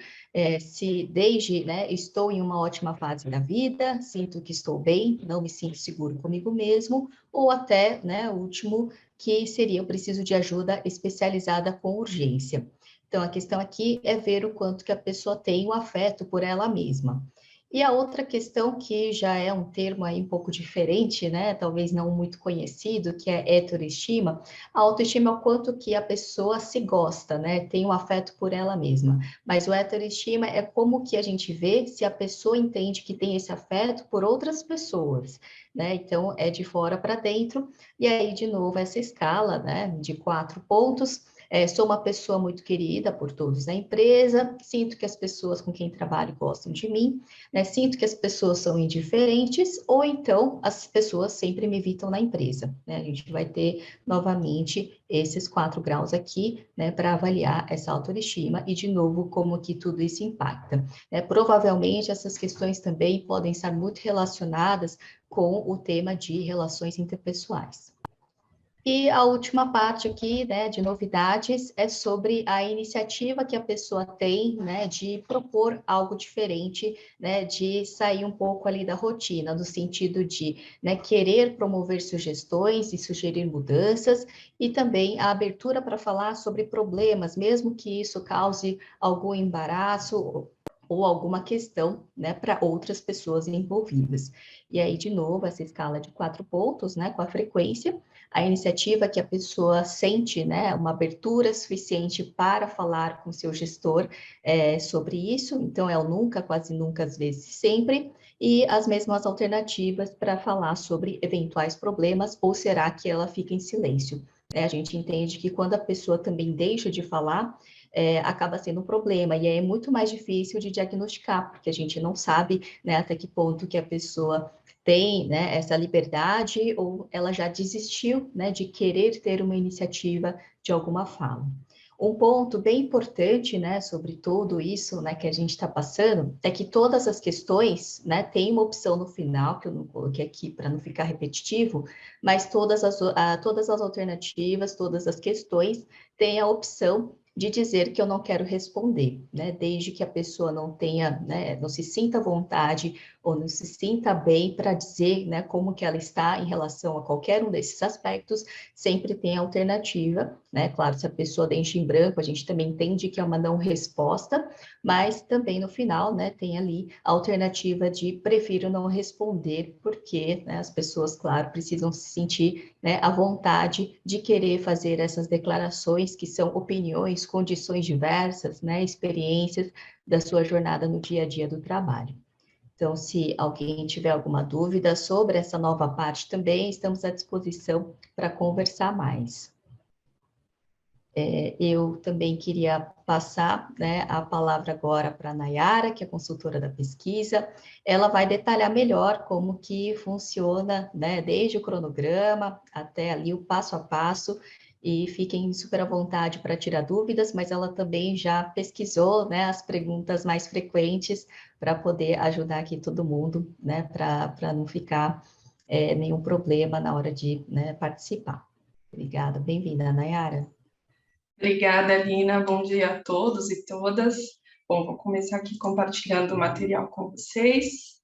se desde, né, estou em uma ótima fase da vida, sinto que estou bem, não me sinto seguro comigo mesmo, ou até, né, o último, que seria, eu preciso de ajuda especializada com urgência. Então, a questão aqui é ver o quanto que a pessoa tem o afeto por ela mesma. E a outra questão, que já é um termo aí um pouco diferente, né, talvez não muito conhecido, que é heteroestima. A autoestima é o quanto que a pessoa se gosta, né, tem um afeto por ela mesma. Mas o heteroestima é como que a gente vê se a pessoa entende que tem esse afeto por outras pessoas, né, então é de fora para dentro. E aí, de novo, essa escala, né, de 4 pontos, Sou uma pessoa muito querida por todos na empresa, sinto que as pessoas com quem trabalho gostam de mim, né? Sinto que as pessoas são indiferentes, ou então as pessoas sempre me evitam na empresa, né? A gente vai ter novamente esses 4 graus aqui, né, para avaliar essa autoestima e, de novo, como que tudo isso impacta. Provavelmente essas questões também podem estar muito relacionadas com o tema de relações interpessoais. E a última parte aqui, né, de novidades, é sobre a iniciativa que a pessoa tem, né, de propor algo diferente, né, de sair um pouco ali da rotina, no sentido de, né, querer promover sugestões e sugerir mudanças, e também a abertura para falar sobre problemas, mesmo que isso cause algum embaraço ou alguma questão, né, para outras pessoas envolvidas. E aí, de novo, essa escala de 4 pontos, né, com a frequência, a iniciativa que a pessoa sente, né, uma abertura suficiente para falar com seu gestor sobre isso, então é o nunca, quase nunca, às vezes sempre, e as mesmas alternativas para falar sobre eventuais problemas, ou será que ela fica em silêncio? A gente entende que quando a pessoa também deixa de falar, acaba sendo um problema, e é muito mais difícil de diagnosticar, porque a gente não sabe, né, até que ponto que a pessoa tem, né, essa liberdade, ou ela já desistiu, né, de querer ter uma iniciativa de alguma fala. Um ponto bem importante, né, sobre tudo isso, né, que a gente está passando, é que todas as questões, né, tem uma opção no final, que eu não coloquei aqui para não ficar repetitivo, mas todas as alternativas, todas as questões têm a opção de dizer que eu não quero responder, né, desde que a pessoa não tenha, né, não se sinta à vontade ou não se sinta bem para dizer, né, como que ela está em relação a qualquer um desses aspectos, sempre tem alternativa, né, claro, se a pessoa deixa em branco, a gente também entende que é uma não resposta, mas também no final, né, tem ali a alternativa de prefiro não responder, porque, né, as pessoas, claro, precisam se sentir, né, à vontade de querer fazer essas declarações que são opiniões, condições diversas, né, experiências da sua jornada no dia a dia do trabalho. Então, se alguém tiver alguma dúvida sobre essa nova parte também, estamos à disposição para conversar mais. Eu também queria passar, né, a palavra agora para a Nayara, que é consultora da pesquisa. Ela vai detalhar melhor como que funciona, né, desde o cronograma até ali o passo a passo, e fiquem super à vontade para tirar dúvidas, mas ela também já pesquisou, né, as perguntas mais frequentes para poder ajudar aqui todo mundo, né, para não ficar nenhum problema na hora de, né, participar. Obrigada, bem-vinda, Nayara. Obrigada, Lina. Bom dia a todos e todas. Bom, vou começar aqui compartilhando o material com vocês.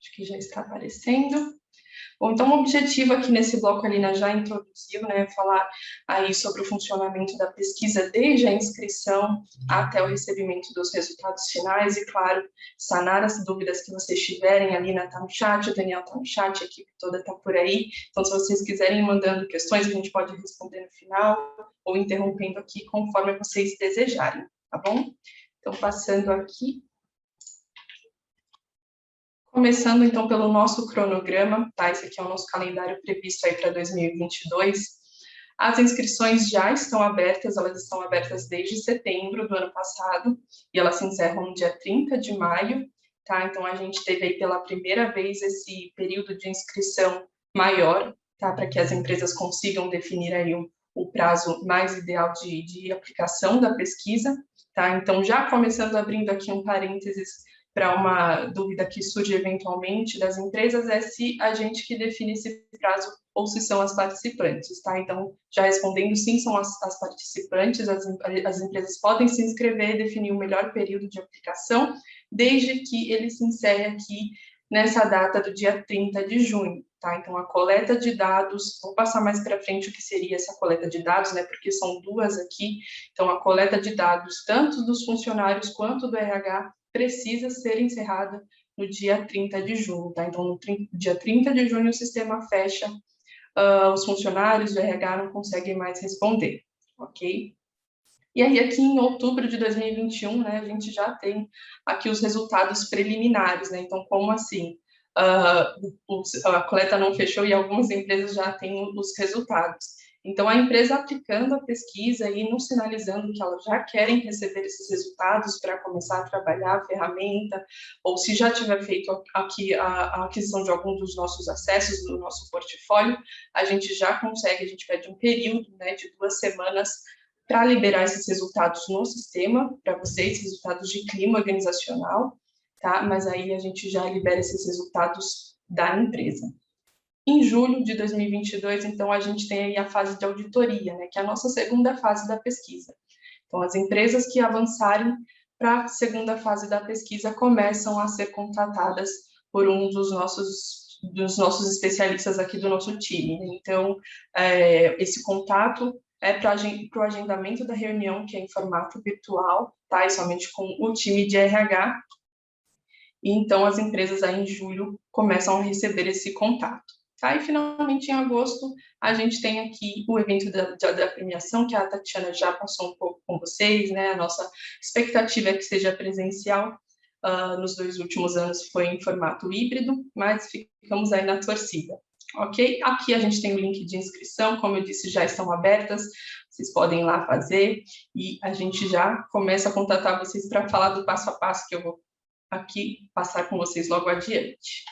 Acho que já está aparecendo. Bom, então, o objetivo aqui nesse bloco, a Lina já introduziu, né, falar aí sobre o funcionamento da pesquisa desde a inscrição até o recebimento dos resultados finais e, claro, sanar as dúvidas que vocês tiverem. A Lina está no chat, o Daniel está no chat, a equipe toda está por aí. Então, se vocês quiserem ir mandando questões, a gente pode responder no final ou interrompendo aqui conforme vocês desejarem, tá bom? Então, passando aqui. Começando, então, pelo nosso cronograma, tá? Esse aqui é o nosso calendário previsto aí para 2022. As inscrições já estão abertas, elas estão abertas desde setembro do ano passado, e elas se encerram no dia 30 de maio, tá? Então, a gente teve aí pela primeira vez esse período de inscrição maior, tá? Para que as empresas consigam definir aí o prazo mais ideal de aplicação da pesquisa, tá? Então, já começando abrindo aqui um parênteses para uma dúvida que surge eventualmente das empresas, é se a gente que define esse prazo ou se são as participantes, tá? Então, já respondendo, sim, são as participantes, as empresas podem se inscrever e definir o melhor período de aplicação, desde que ele se encerre aqui nessa data do dia 30 de junho, tá? Então, a coleta de dados, vou passar mais para frente o que seria essa coleta de dados, né? Porque são duas aqui. Então, a coleta de dados, tanto dos funcionários quanto do RH, precisa ser encerrada no dia 30 de junho, tá? Então, no dia 30 de junho, o sistema fecha, os funcionários do RH não conseguem mais responder, ok? E aí, aqui em outubro de 2021, né, a gente já tem aqui os resultados preliminares, né? Então, como assim? A coleta não fechou e algumas empresas já têm os resultados. Então, a empresa aplicando a pesquisa e nos sinalizando que elas já querem receber esses resultados para começar a trabalhar a ferramenta, ou se já tiver feito aqui a aquisição de algum dos nossos acessos, do nosso portfólio, a gente já consegue, a gente pede um período, né, de 2 semanas para liberar esses resultados no sistema, para vocês, resultados de clima organizacional, tá? Mas aí a gente já libera esses resultados da empresa. Em julho de 2022, então, a gente tem aí a fase de auditoria, né, que é a nossa segunda fase da pesquisa. Então, as empresas que avançarem para a segunda fase da pesquisa começam a ser contratadas por um dos nossos especialistas aqui do nosso time, né? Então, esse contato é para o agendamento da reunião, que é em formato virtual, tá? E somente com o time de RH. E, então, as empresas aí em julho começam a receber esse contato. Tá? E, finalmente, em agosto, a gente tem aqui o evento da premiação, que a Tatiana já passou um pouco com vocês, né? A nossa expectativa é que seja presencial. Nos 2 últimos anos foi em formato híbrido, mas ficamos aí na torcida. Ok? Aqui a gente tem o link de inscrição, como eu disse, já estão abertas, vocês podem ir lá fazer, e a gente já começa a contatar vocês para falar do passo a passo que eu vou aqui passar com vocês logo adiante.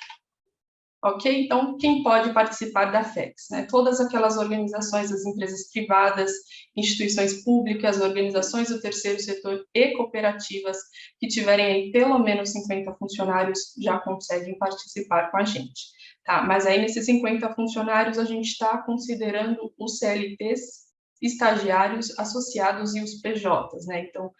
Ok? Então, quem pode participar da FEX? Né? Todas aquelas organizações, as empresas privadas, instituições públicas, organizações do terceiro setor e cooperativas que tiverem aí pelo menos 50 funcionários já conseguem participar com a gente. Tá? Mas aí, nesses 50 funcionários, a gente está considerando os CLTs, estagiários, associados e os PJs, né? Então,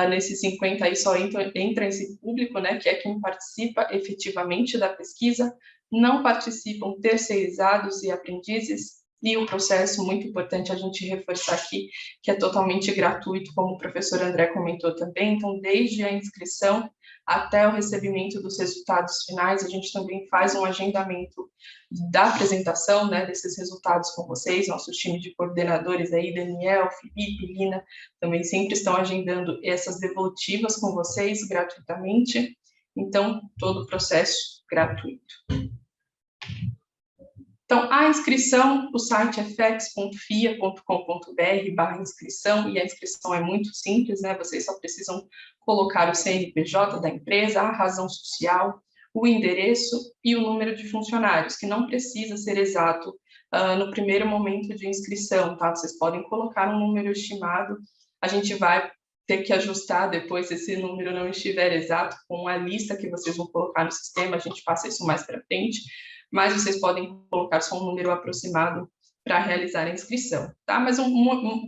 nesses 50 aí só entra esse público, né, que é quem participa efetivamente da pesquisa, não participam terceirizados e aprendizes, e o processo, muito importante a gente reforçar aqui, que é totalmente gratuito, como o professor André comentou também, então, desde a inscrição até o recebimento dos resultados finais, a gente também faz um agendamento da apresentação, né, desses resultados com vocês, nosso time de coordenadores aí, Daniel, Felipe, Lina, também sempre estão agendando essas devolutivas com vocês gratuitamente, então, todo o processo gratuito. Então, a inscrição, o site é fex.fia.com.br/inscrição, e a inscrição é muito simples, né? Vocês só precisam colocar o CNPJ da empresa, a razão social, o endereço e o número de funcionários, que não precisa ser exato no primeiro momento de inscrição, tá? Vocês podem colocar um número estimado, a gente vai ter que ajustar depois, se esse número não estiver exato, com a lista que vocês vão colocar no sistema, a gente passa isso mais para frente, mas vocês podem colocar só um número aproximado para realizar a inscrição, tá? Mas o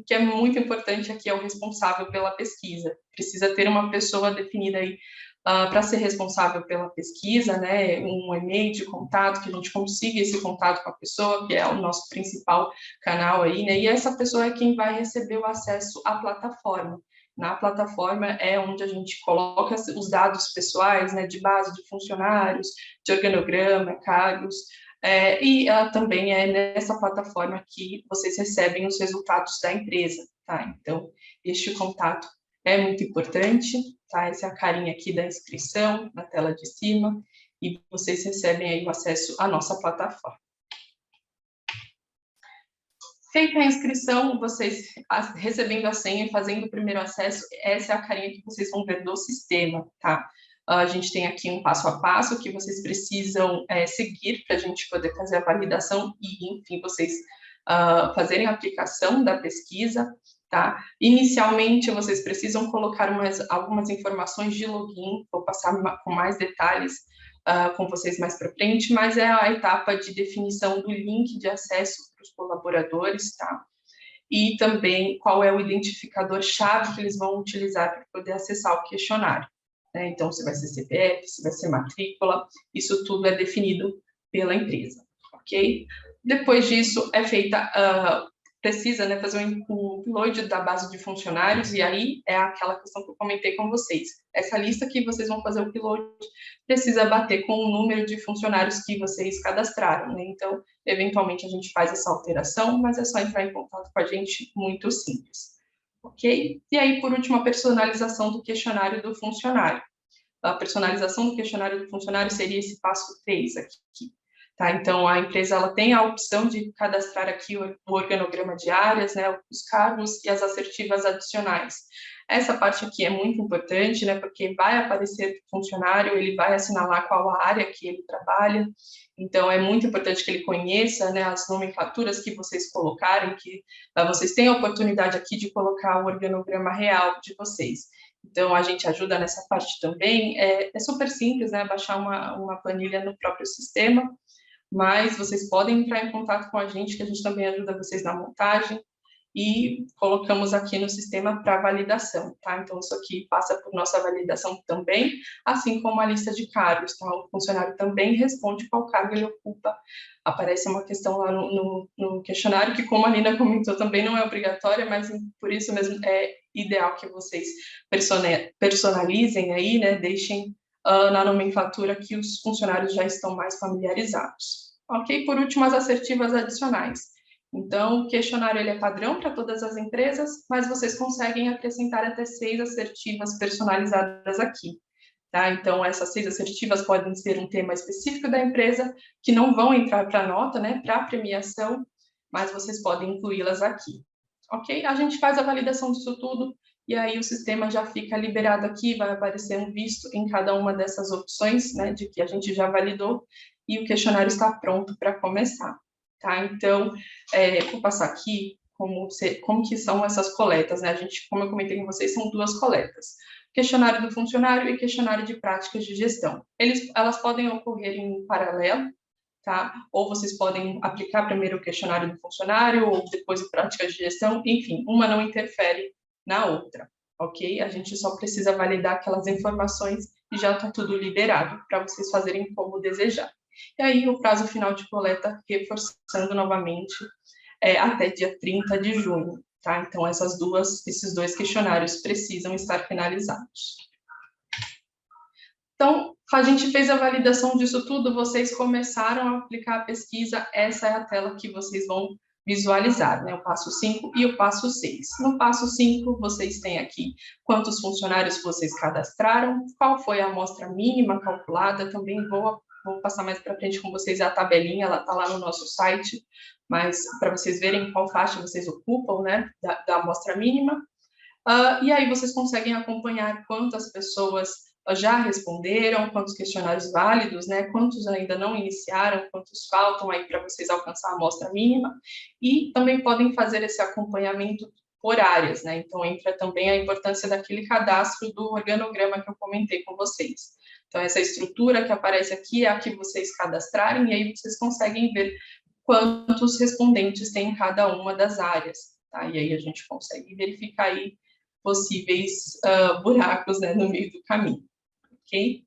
que é muito importante aqui é o responsável pela pesquisa. Precisa ter uma pessoa definida aí para ser responsável pela pesquisa, né? Um e-mail de contato, que a gente consiga esse contato com a pessoa, que é o nosso principal canal aí, né? E essa pessoa é quem vai receber o acesso à plataforma. Na plataforma é onde a gente coloca os dados pessoais, né, de base de funcionários, de organograma, cargos, e também é nessa plataforma que vocês recebem os resultados da empresa, tá? Então, este contato é muito importante, tá? Essa é a carinha aqui da inscrição, na tela de cima, e vocês recebem aí o acesso à nossa plataforma. Feita a inscrição, vocês recebendo a senha e fazendo o primeiro acesso, essa é a carinha que vocês vão ver do sistema, tá? A gente tem aqui um passo a passo que vocês precisam seguir para a gente poder fazer a validação e, enfim, vocês fazerem a aplicação da pesquisa, tá? Inicialmente, vocês precisam colocar algumas informações de login, vou passar com mais detalhes com vocês mais para frente, mas é a etapa de definição do link de acesso para os colaboradores, tá? E também qual é o identificador-chave que eles vão utilizar para poder acessar o questionário, né? Então, se vai ser CPF, se vai ser matrícula, isso tudo é definido pela empresa, ok? Depois disso, é feita, precisa, né, fazer um upload da base de funcionários, e aí é aquela questão que eu comentei com vocês. Essa lista que vocês vão fazer o upload precisa bater com o número de funcionários que vocês cadastraram, né? Então, eventualmente, a gente faz essa alteração, mas é só entrar em contato com a gente, muito simples, ok? E aí, por último, a personalização do questionário do funcionário. A personalização do questionário do funcionário seria esse passo 3 aqui. Tá? Então, a empresa ela tem a opção de cadastrar aqui o organograma de áreas, né, os cargos e as assertivas adicionais. Essa parte aqui é muito importante, né, porque vai aparecer o funcionário, ele vai assinalar qual a área que ele trabalha, então é muito importante que ele conheça, né, as nomenclaturas que vocês colocarem, que vocês têm a oportunidade aqui de colocar o organograma real de vocês. Então, a gente ajuda nessa parte também. É super simples, né, baixar uma planilha no próprio sistema, mas vocês podem entrar em contato com a gente, que a gente também ajuda vocês na montagem, e colocamos aqui no sistema para validação, tá? Então, isso aqui passa por nossa validação também, assim como a lista de cargos, tá? O funcionário também responde qual cargo ele ocupa. Aparece uma questão lá no questionário, que, como a Nina comentou, também não é obrigatória, mas por isso mesmo é ideal que vocês personalizem aí, né? Deixem na nomenclatura que os funcionários já estão mais familiarizados. Ok? Por último, as assertivas adicionais. Então, o questionário ele é padrão para todas as empresas, mas vocês conseguem acrescentar até 6 assertivas personalizadas aqui. Tá? Então, essas 6 assertivas podem ser um tema específico da empresa, que não vão entrar para a nota, né, para a premiação, mas vocês podem incluí-las aqui. Ok? A gente faz a validação disso tudo, e aí o sistema já fica liberado aqui, vai aparecer um visto em cada uma dessas opções, né, de que a gente já validou, e o questionário está pronto para começar, tá? Então, vou passar aqui como que são essas coletas, né? A gente, como eu comentei com vocês, são 2 coletas. Questionário do funcionário e questionário de práticas de gestão. Elas podem ocorrer em paralelo, tá? Ou vocês podem aplicar primeiro o questionário do funcionário, ou depois o práticas de gestão, enfim, uma não interfere na outra, ok? A gente só precisa validar aquelas informações e já está tudo liberado para vocês fazerem como desejar. E aí, o prazo final de coleta, reforçando novamente, até dia 30 de junho, tá? Então, esses 2 questionários precisam estar finalizados. Então, a gente fez a validação disso tudo, vocês começaram a aplicar a pesquisa, essa é a tela que vocês vão visualizar, né? O passo 5 e o passo 6. No passo 5, vocês têm aqui quantos funcionários vocês cadastraram, qual foi a amostra mínima calculada, também vou passar mais para frente com vocês a tabelinha, ela está lá no nosso site, mas para vocês verem qual faixa vocês ocupam, né, da amostra mínima. E aí vocês conseguem acompanhar quantas pessoas já responderam, quantos questionários válidos, né, quantos ainda não iniciaram, quantos faltam aí para vocês alcançar a amostra mínima, e também podem fazer esse acompanhamento por áreas, né, então entra também a importância daquele cadastro do organograma que eu comentei com vocês. Então, essa estrutura que aparece aqui é a que vocês cadastrarem, e aí vocês conseguem ver quantos respondentes tem em cada uma das áreas, tá? E aí a gente consegue verificar aí possíveis buracos, né, no meio do caminho, ok?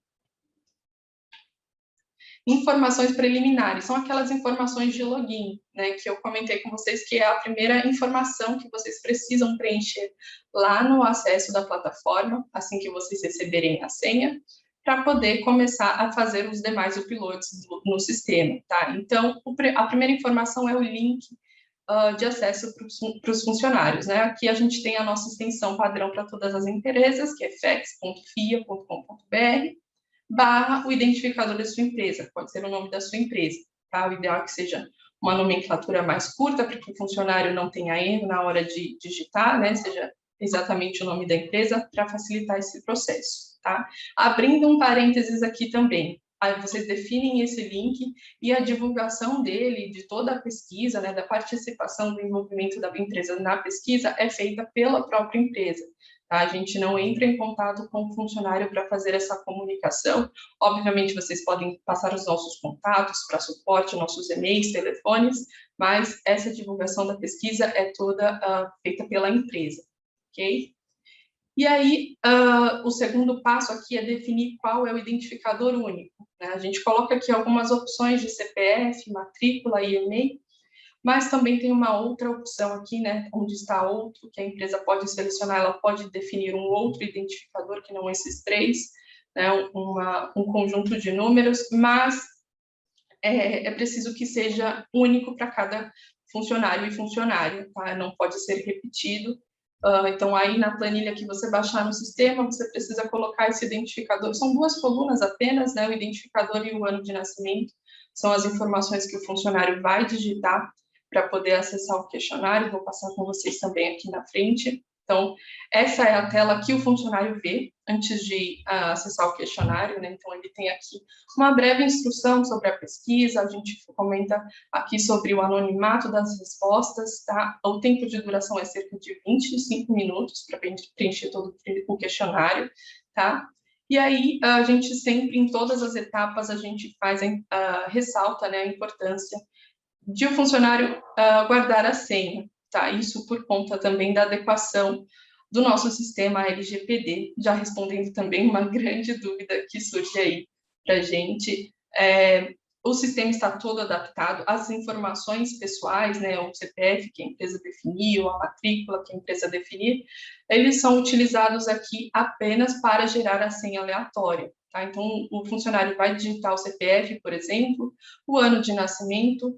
Informações preliminares, são aquelas informações de login, né, que eu comentei com vocês, que é a primeira informação que vocês precisam preencher lá no acesso da plataforma, assim que vocês receberem a senha, para poder começar a fazer os demais uploads no sistema, tá? Então, a primeira informação é o link de acesso para os funcionários, né? Aqui a gente tem a nossa extensão padrão para todas as empresas, que é fex.fia.com.br/o identificador da sua empresa, pode ser o nome da sua empresa, tá? O ideal é que seja uma nomenclatura mais curta, para que o funcionário não tenha erro na hora de digitar, né? Seja exatamente o nome da empresa, para facilitar esse processo, tá? Abrindo um parênteses aqui também, aí vocês definem esse link e a divulgação dele, de toda a pesquisa, né, da participação do envolvimento da empresa na pesquisa, é feita pela própria empresa, tá? A gente não entra em contato com o funcionário para fazer essa comunicação. Obviamente, vocês podem passar os nossos contatos para suporte, nossos e-mails, telefones, mas essa divulgação da pesquisa é toda feita pela empresa. Ok? E aí, o segundo passo aqui é definir qual é o identificador único, né? A gente coloca aqui algumas opções de CPF, matrícula e e-mail, mas também tem uma outra opção aqui, né, onde está outro, que a empresa pode selecionar, ela pode definir um outro identificador, que não esses 3, né, um conjunto de números, mas é preciso que seja único para cada funcionário e funcionária, tá? Não pode ser repetido. Então, aí na planilha que você baixar no sistema, você precisa colocar esse identificador. São 2 colunas apenas, né? O identificador e o ano de nascimento. são as informações que o funcionário vai digitar para poder acessar o questionário. Vou passar com vocês também aqui na frente. Então, essa é a tela que o funcionário vê antes de acessar o questionário, né? Então, ele tem aqui uma breve instrução sobre a pesquisa, a gente comenta aqui sobre o anonimato das respostas, tá? O tempo de duração é cerca de 25 minutos para preencher todo o questionário, tá? E aí, a gente sempre, em todas as etapas, a gente ressalta, né, a importância de o funcionário guardar a senha, tá? Isso por conta também da adequação do nosso sistema LGPD, já respondendo também uma grande dúvida que surge aí para a gente. O sistema está todo adaptado, as informações pessoais, né, o CPF que a empresa definiu, a matrícula que a empresa definir, eles são utilizados aqui apenas para gerar a senha aleatória, tá? Então, o funcionário vai digitar o CPF, por exemplo, o ano de nascimento,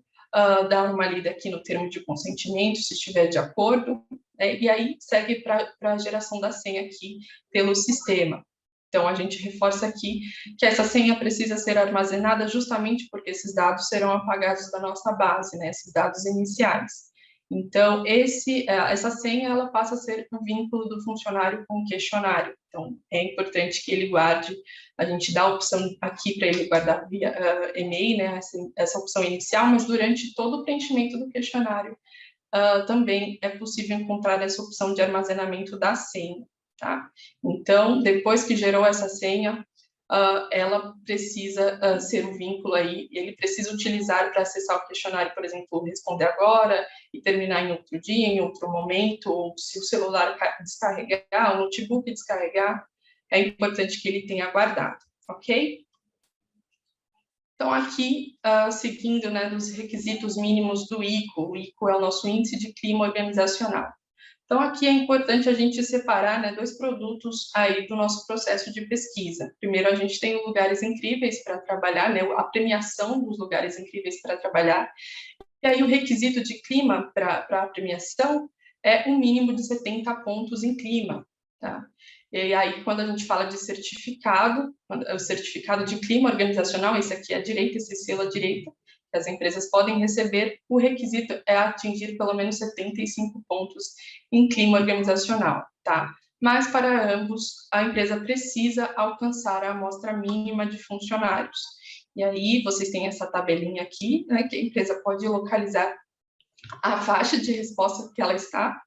dar uma lida aqui no termo de consentimento, se estiver de acordo, né, e aí segue para a geração da senha aqui pelo sistema. Então, a gente reforça aqui que essa senha precisa ser armazenada justamente porque esses dados serão apagados da nossa base, né, esses dados iniciais. Então, essa senha ela passa a ser um vínculo do funcionário com o questionário. Então, é importante que ele guarde, a gente dá a opção aqui para ele guardar via e-mail, né, essa opção inicial, mas durante todo o preenchimento do questionário, também é possível encontrar essa opção de armazenamento da senha, tá? Então, depois que gerou essa senha, ela precisa ser um vínculo aí, ele precisa utilizar para acessar o questionário, por exemplo, responder agora e terminar em outro dia, em outro momento, ou se o celular descarregar, o notebook descarregar, é importante que ele tenha guardado, ok? Então, aqui, seguindo, né, dos requisitos mínimos do ICO, o ICO é o nosso Índice de Clima Organizacional. Então, aqui é importante a gente separar, né, dois produtos aí do nosso processo de pesquisa. Primeiro, a gente tem lugares incríveis para trabalhar, né, a premiação dos lugares incríveis para trabalhar. E aí, o requisito de clima para a premiação é um mínimo de 70 pontos em clima, tá? E aí, quando a gente fala de certificado, o certificado de clima organizacional, esse aqui à direita, esse selo à direita, que as empresas podem receber, o requisito é atingir pelo menos 75 pontos em clima organizacional, tá? Mas, para ambos, a empresa precisa alcançar a amostra mínima de funcionários. E aí, vocês têm essa tabelinha aqui, né, que a empresa pode localizar a faixa de resposta que ela está,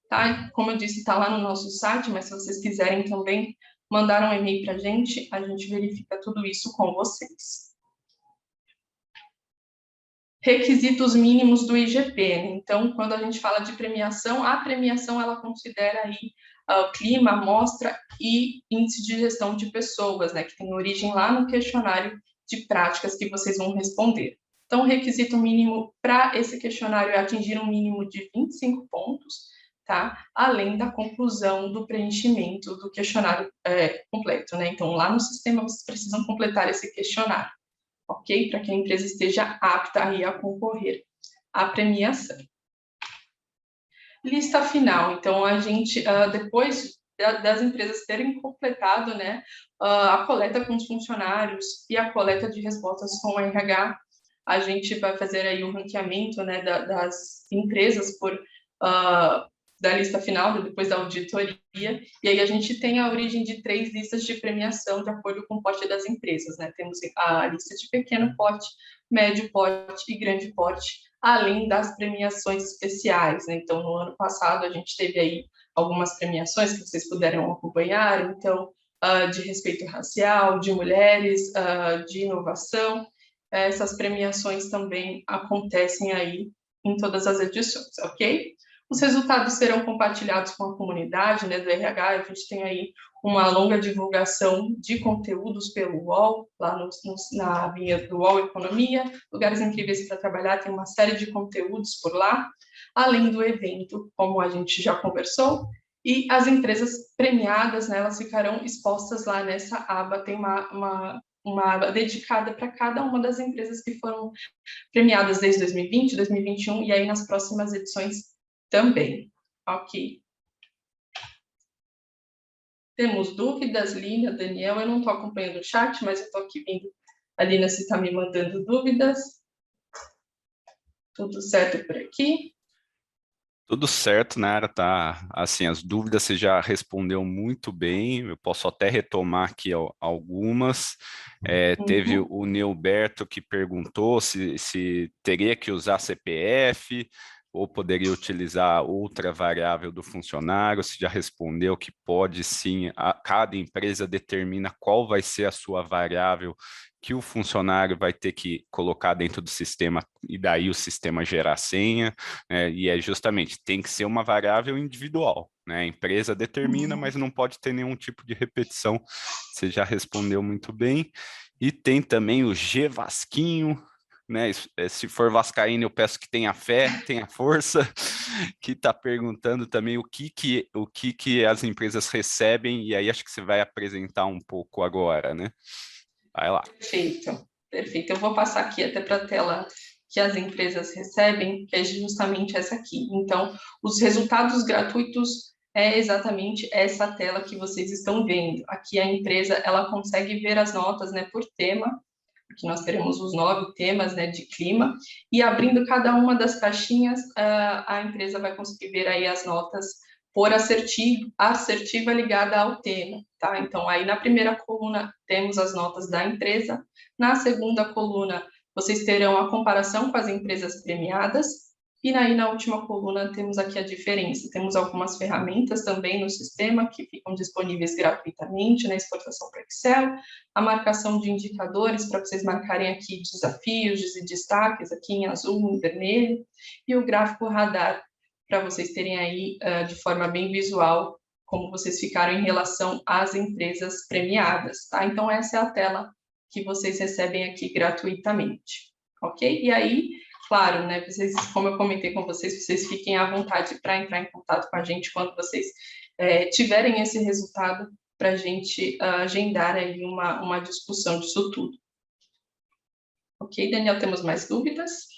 tá? Como eu disse, está lá no nosso site, mas se vocês quiserem também mandar um e-mail para a gente verifica tudo isso com vocês. Requisitos mínimos do IGP, né? Então, quando a gente fala de premiação, a premiação ela considera aí o clima, amostra e índice de gestão de pessoas, né, que tem origem lá no questionário de práticas que vocês vão responder. Então, o requisito mínimo para esse questionário é atingir um mínimo de 25 pontos, tá? Além da conclusão do preenchimento do questionário completo, né? Então, lá no sistema, vocês precisam completar esse questionário, ok? Para que a empresa esteja apta aí a concorrer à premiação. Lista final. Então, a gente, depois das empresas terem completado, né, a coleta com os funcionários e a coleta de respostas com o RH, a gente vai fazer aí um ranqueamento, né, das empresas por da lista final, depois da auditoria, e aí a gente tem a origem de 3 listas de premiação de acordo com o porte das empresas, né? Temos a lista de pequeno porte, médio porte e grande porte, além das premiações especiais, né? Então, no ano passado, a gente teve aí algumas premiações que vocês puderam acompanhar, então, de respeito racial, de mulheres, de inovação, essas premiações também acontecem aí em todas as edições, ok? Os resultados serão compartilhados com a comunidade, né, do RH. A gente tem aí uma longa divulgação de conteúdos pelo UOL, lá na linha do UOL Economia, lugares incríveis para trabalhar, tem uma série de conteúdos por lá, além do evento, como a gente já conversou, e as empresas premiadas, né, elas ficarão expostas lá nessa aba, tem uma aba dedicada para cada uma das empresas que foram premiadas desde 2020, 2021, e aí nas próximas edições também, ok? Temos dúvidas, Lina, Daniel, eu não estou acompanhando o chat, mas eu estou aqui vendo A Lina, se está me mandando dúvidas. Tudo certo por aqui? Tudo certo, Nara, tá? Assim, as dúvidas você já respondeu muito bem, eu posso até retomar aqui algumas. Teve o Neuberto que perguntou se teria que usar CPF ou poderia utilizar outra variável do funcionário, você já respondeu que pode sim, cada empresa determina qual vai ser a sua variável que o funcionário vai ter que colocar dentro do sistema, e daí o sistema gerar senha, né? E é justamente, tem que ser uma variável individual, né? A empresa determina, mas não pode ter nenhum tipo de repetição, você já respondeu muito bem. E tem também o G Vasquinho, né? Se for vascaíno, eu peço que tenha fé, tenha força, que está perguntando também o que as empresas recebem, e aí acho que você vai apresentar um pouco agora, né? Vai lá. Perfeito, perfeito. Eu vou passar aqui até para a tela que as empresas recebem, que é justamente essa aqui. Então, os resultados gratuitos é exatamente essa tela que vocês estão vendo. Aqui a empresa, ela consegue ver as notas, né, por tema. Aqui nós teremos os 9 temas, né, de clima, e abrindo cada uma das caixinhas, a empresa vai conseguir ver aí as notas por assertiva ligada ao tema, tá? Então, aí na primeira coluna temos as notas da empresa, na segunda coluna vocês terão a comparação com as empresas premiadas, e aí na última coluna temos aqui a diferença. Temos algumas ferramentas também no sistema que ficam disponíveis gratuitamente, na exportação para Excel, a marcação de indicadores para vocês marcarem aqui desafios e destaques aqui em azul, em vermelho, e o gráfico radar para vocês terem aí de forma bem visual como vocês ficaram em relação às empresas premiadas, tá? Então essa é a tela que vocês recebem aqui gratuitamente, ok? E aí, claro, né, vocês, como eu comentei com vocês, vocês fiquem à vontade para entrar em contato com a gente quando vocês tiverem esse resultado para a gente agendar aí uma discussão disso tudo. Ok, Daniel, temos mais dúvidas?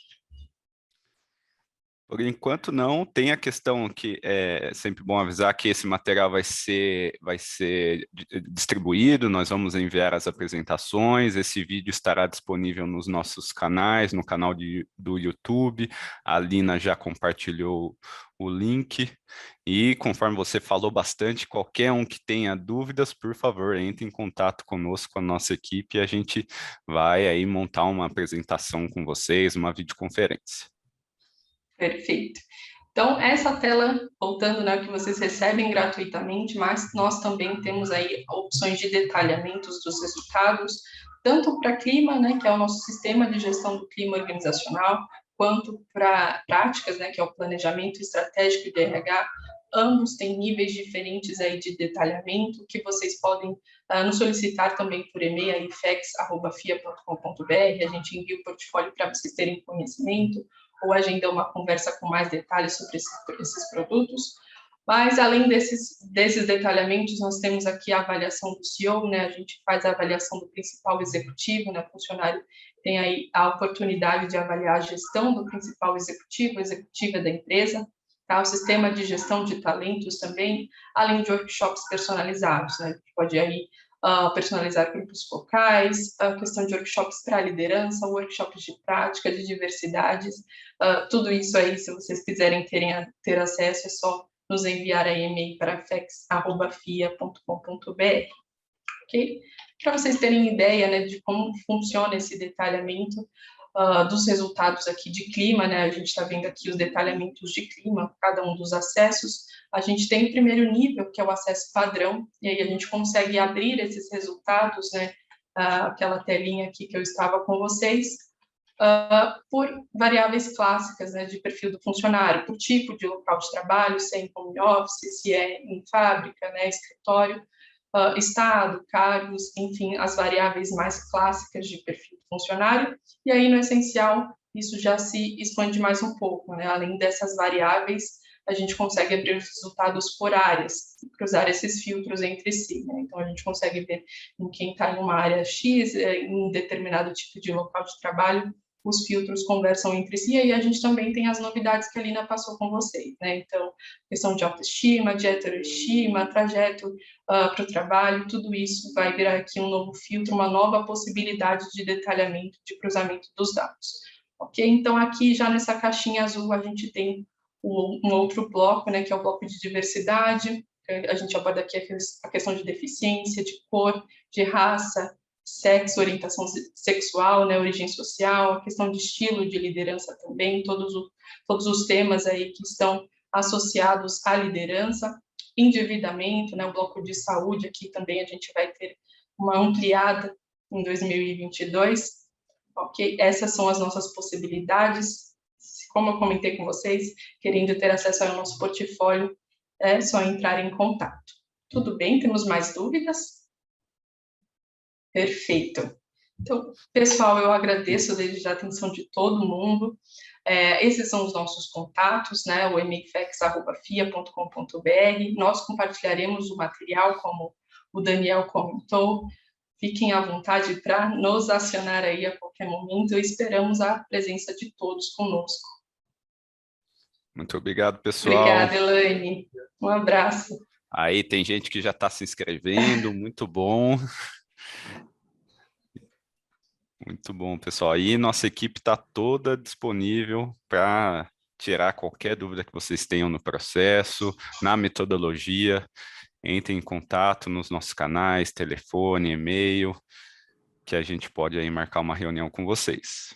Por enquanto não, tem a questão que é sempre bom avisar que esse material vai ser distribuído, nós vamos enviar as apresentações, esse vídeo estará disponível nos nossos canais, no canal do YouTube, a Lina já compartilhou o link, e conforme você falou bastante, qualquer um que tenha dúvidas, por favor, entre em contato conosco, com a nossa equipe, e a gente vai aí montar uma apresentação com vocês, uma videoconferência. Perfeito. Então, essa tela, voltando, né, que vocês recebem gratuitamente, mas nós também temos aí opções de detalhamentos dos resultados, tanto para clima, né, que é o nosso sistema de gestão do clima organizacional, quanto para práticas, né, que é o planejamento estratégico de RH. Ambos têm níveis diferentes aí de detalhamento, que vocês podem nos solicitar também por e-mail, ifex@fia.com.br, a gente envia o portfólio para vocês terem conhecimento, ou agendar uma conversa com mais detalhes sobre esses produtos. Mas, além desses detalhamentos, nós temos aqui a avaliação do CEO, né? A gente faz a avaliação do principal executivo, né? O funcionário tem aí a oportunidade de avaliar a gestão do principal executivo, executiva da empresa, tá? O sistema de gestão de talentos também, além de workshops personalizados, né? A gente pode aí personalizar grupos focais, a questão de workshops para liderança, workshops de prática, de diversidades, tudo isso aí, se vocês quiserem ter acesso, é só nos enviar aí e-mail para fex@fia.com.br, ok? Para vocês terem ideia, né, de como funciona esse detalhamento dos resultados aqui de clima, né, a gente está vendo aqui os detalhamentos de clima, cada um dos acessos. A gente tem o primeiro nível, que é o acesso padrão, e aí a gente consegue abrir esses resultados, né, aquela telinha aqui que eu estava com vocês, por variáveis clássicas, né, de perfil do funcionário, por tipo de local de trabalho, se é em home office, se é em fábrica, né, escritório, estado, cargos, enfim, as variáveis mais clássicas de perfil do funcionário, e aí no essencial isso já se expande mais um pouco, né, além dessas variáveis, a gente consegue abrir os resultados por áreas, cruzar esses filtros entre si, né, então a gente consegue ver em quem está em uma área X, em um determinado tipo de local de trabalho, os filtros conversam entre si, e aí a gente também tem as novidades que a Lina passou com vocês, né? Então, questão de autoestima, de heteroestima, trajeto para o trabalho, tudo isso vai virar aqui um novo filtro, uma nova possibilidade de detalhamento, de cruzamento dos dados. Ok? Então, aqui já nessa caixinha azul a gente tem um outro bloco, né, que é o bloco de diversidade. A gente aborda aqui a questão de deficiência, de cor, de raça, sexo, orientação sexual, né, origem social, a questão de estilo de liderança também, todos os temas aí que estão associados à liderança, endividamento, né, o bloco de saúde aqui também a gente vai ter uma ampliada em 2022, ok? Essas são as nossas possibilidades. Como eu comentei com vocês, querendo ter acesso ao nosso portfólio, é só entrar em contato. Tudo bem? Temos mais dúvidas? Perfeito. Então, pessoal, eu agradeço desde já a atenção de todo mundo. Esses são os nossos contatos, né? O emifex@fia.com.br. Nós compartilharemos o material, como o Daniel comentou. Fiquem à vontade para nos acionar aí a qualquer momento. Esperamos a presença de todos conosco. Muito obrigado, pessoal. Obrigada, Elaine. Um abraço. Aí tem gente que já está se inscrevendo, muito bom. Muito bom, pessoal. Aí nossa equipe está toda disponível para tirar qualquer dúvida que vocês tenham no processo, na metodologia. Entrem em contato nos nossos canais, telefone, e-mail, que a gente pode aí marcar uma reunião com vocês.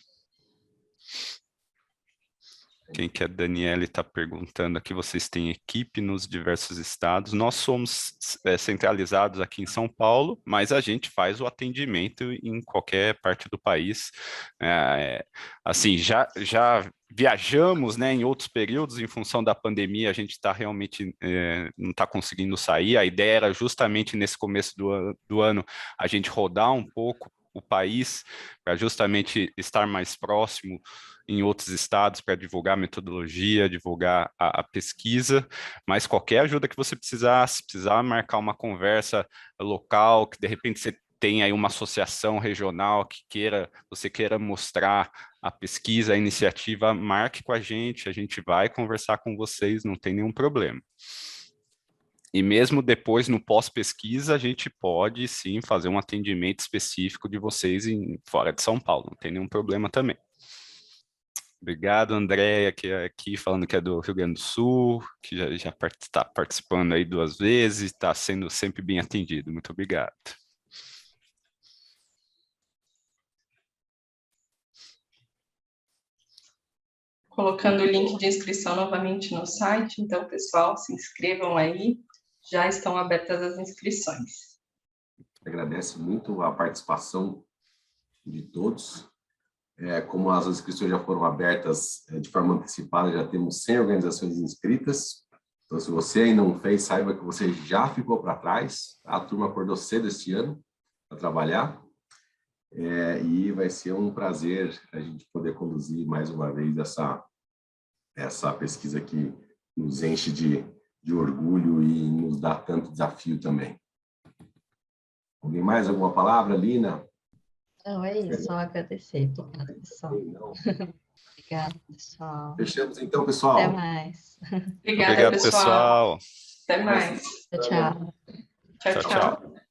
Quem que é a Daniele está perguntando aqui, vocês têm equipe nos diversos estados. Nós somos centralizados aqui em São Paulo, mas a gente faz o atendimento em qualquer parte do país. Assim, já viajamos, né, em outros períodos, em função da pandemia, a gente está realmente, não está conseguindo sair. A ideia era justamente nesse começo do ano, a gente rodar um pouco o país, para justamente estar mais próximo em outros estados, para divulgar a metodologia, divulgar a pesquisa, mas qualquer ajuda que você precisar, se precisar marcar uma conversa local, que de repente você tem aí uma associação regional que você queira mostrar a pesquisa, a iniciativa, marque com a gente vai conversar com vocês, não tem nenhum problema. E mesmo depois, no pós-pesquisa, a gente pode, sim, fazer um atendimento específico de vocês fora de São Paulo, não tem nenhum problema também. Obrigado, Andréia, que é aqui falando que é do Rio Grande do Sul, que já está participando aí 2 vezes, está sendo sempre bem atendido. Muito obrigado. Colocando o link de inscrição novamente no site, então, pessoal, se inscrevam aí, já estão abertas as inscrições. Agradeço muito a participação de todos. Como as inscrições já foram abertas de forma antecipada, já temos 100 organizações inscritas. Então, se você ainda não fez, saiba que você já ficou para trás. A turma acordou cedo este ano para trabalhar. E vai ser um prazer a gente poder conduzir mais uma vez essa pesquisa que nos enche de orgulho e nos dá tanto desafio também. Alguém mais? Alguma palavra, Lina? Não, é isso, só agradecer. Obrigada, pessoal. Obrigada, pessoal. Fechamos então, pessoal. Até mais. Obrigada, Obrigado, pessoal. pessoal. Até mais. Tchau, tchau. Tchau, tchau.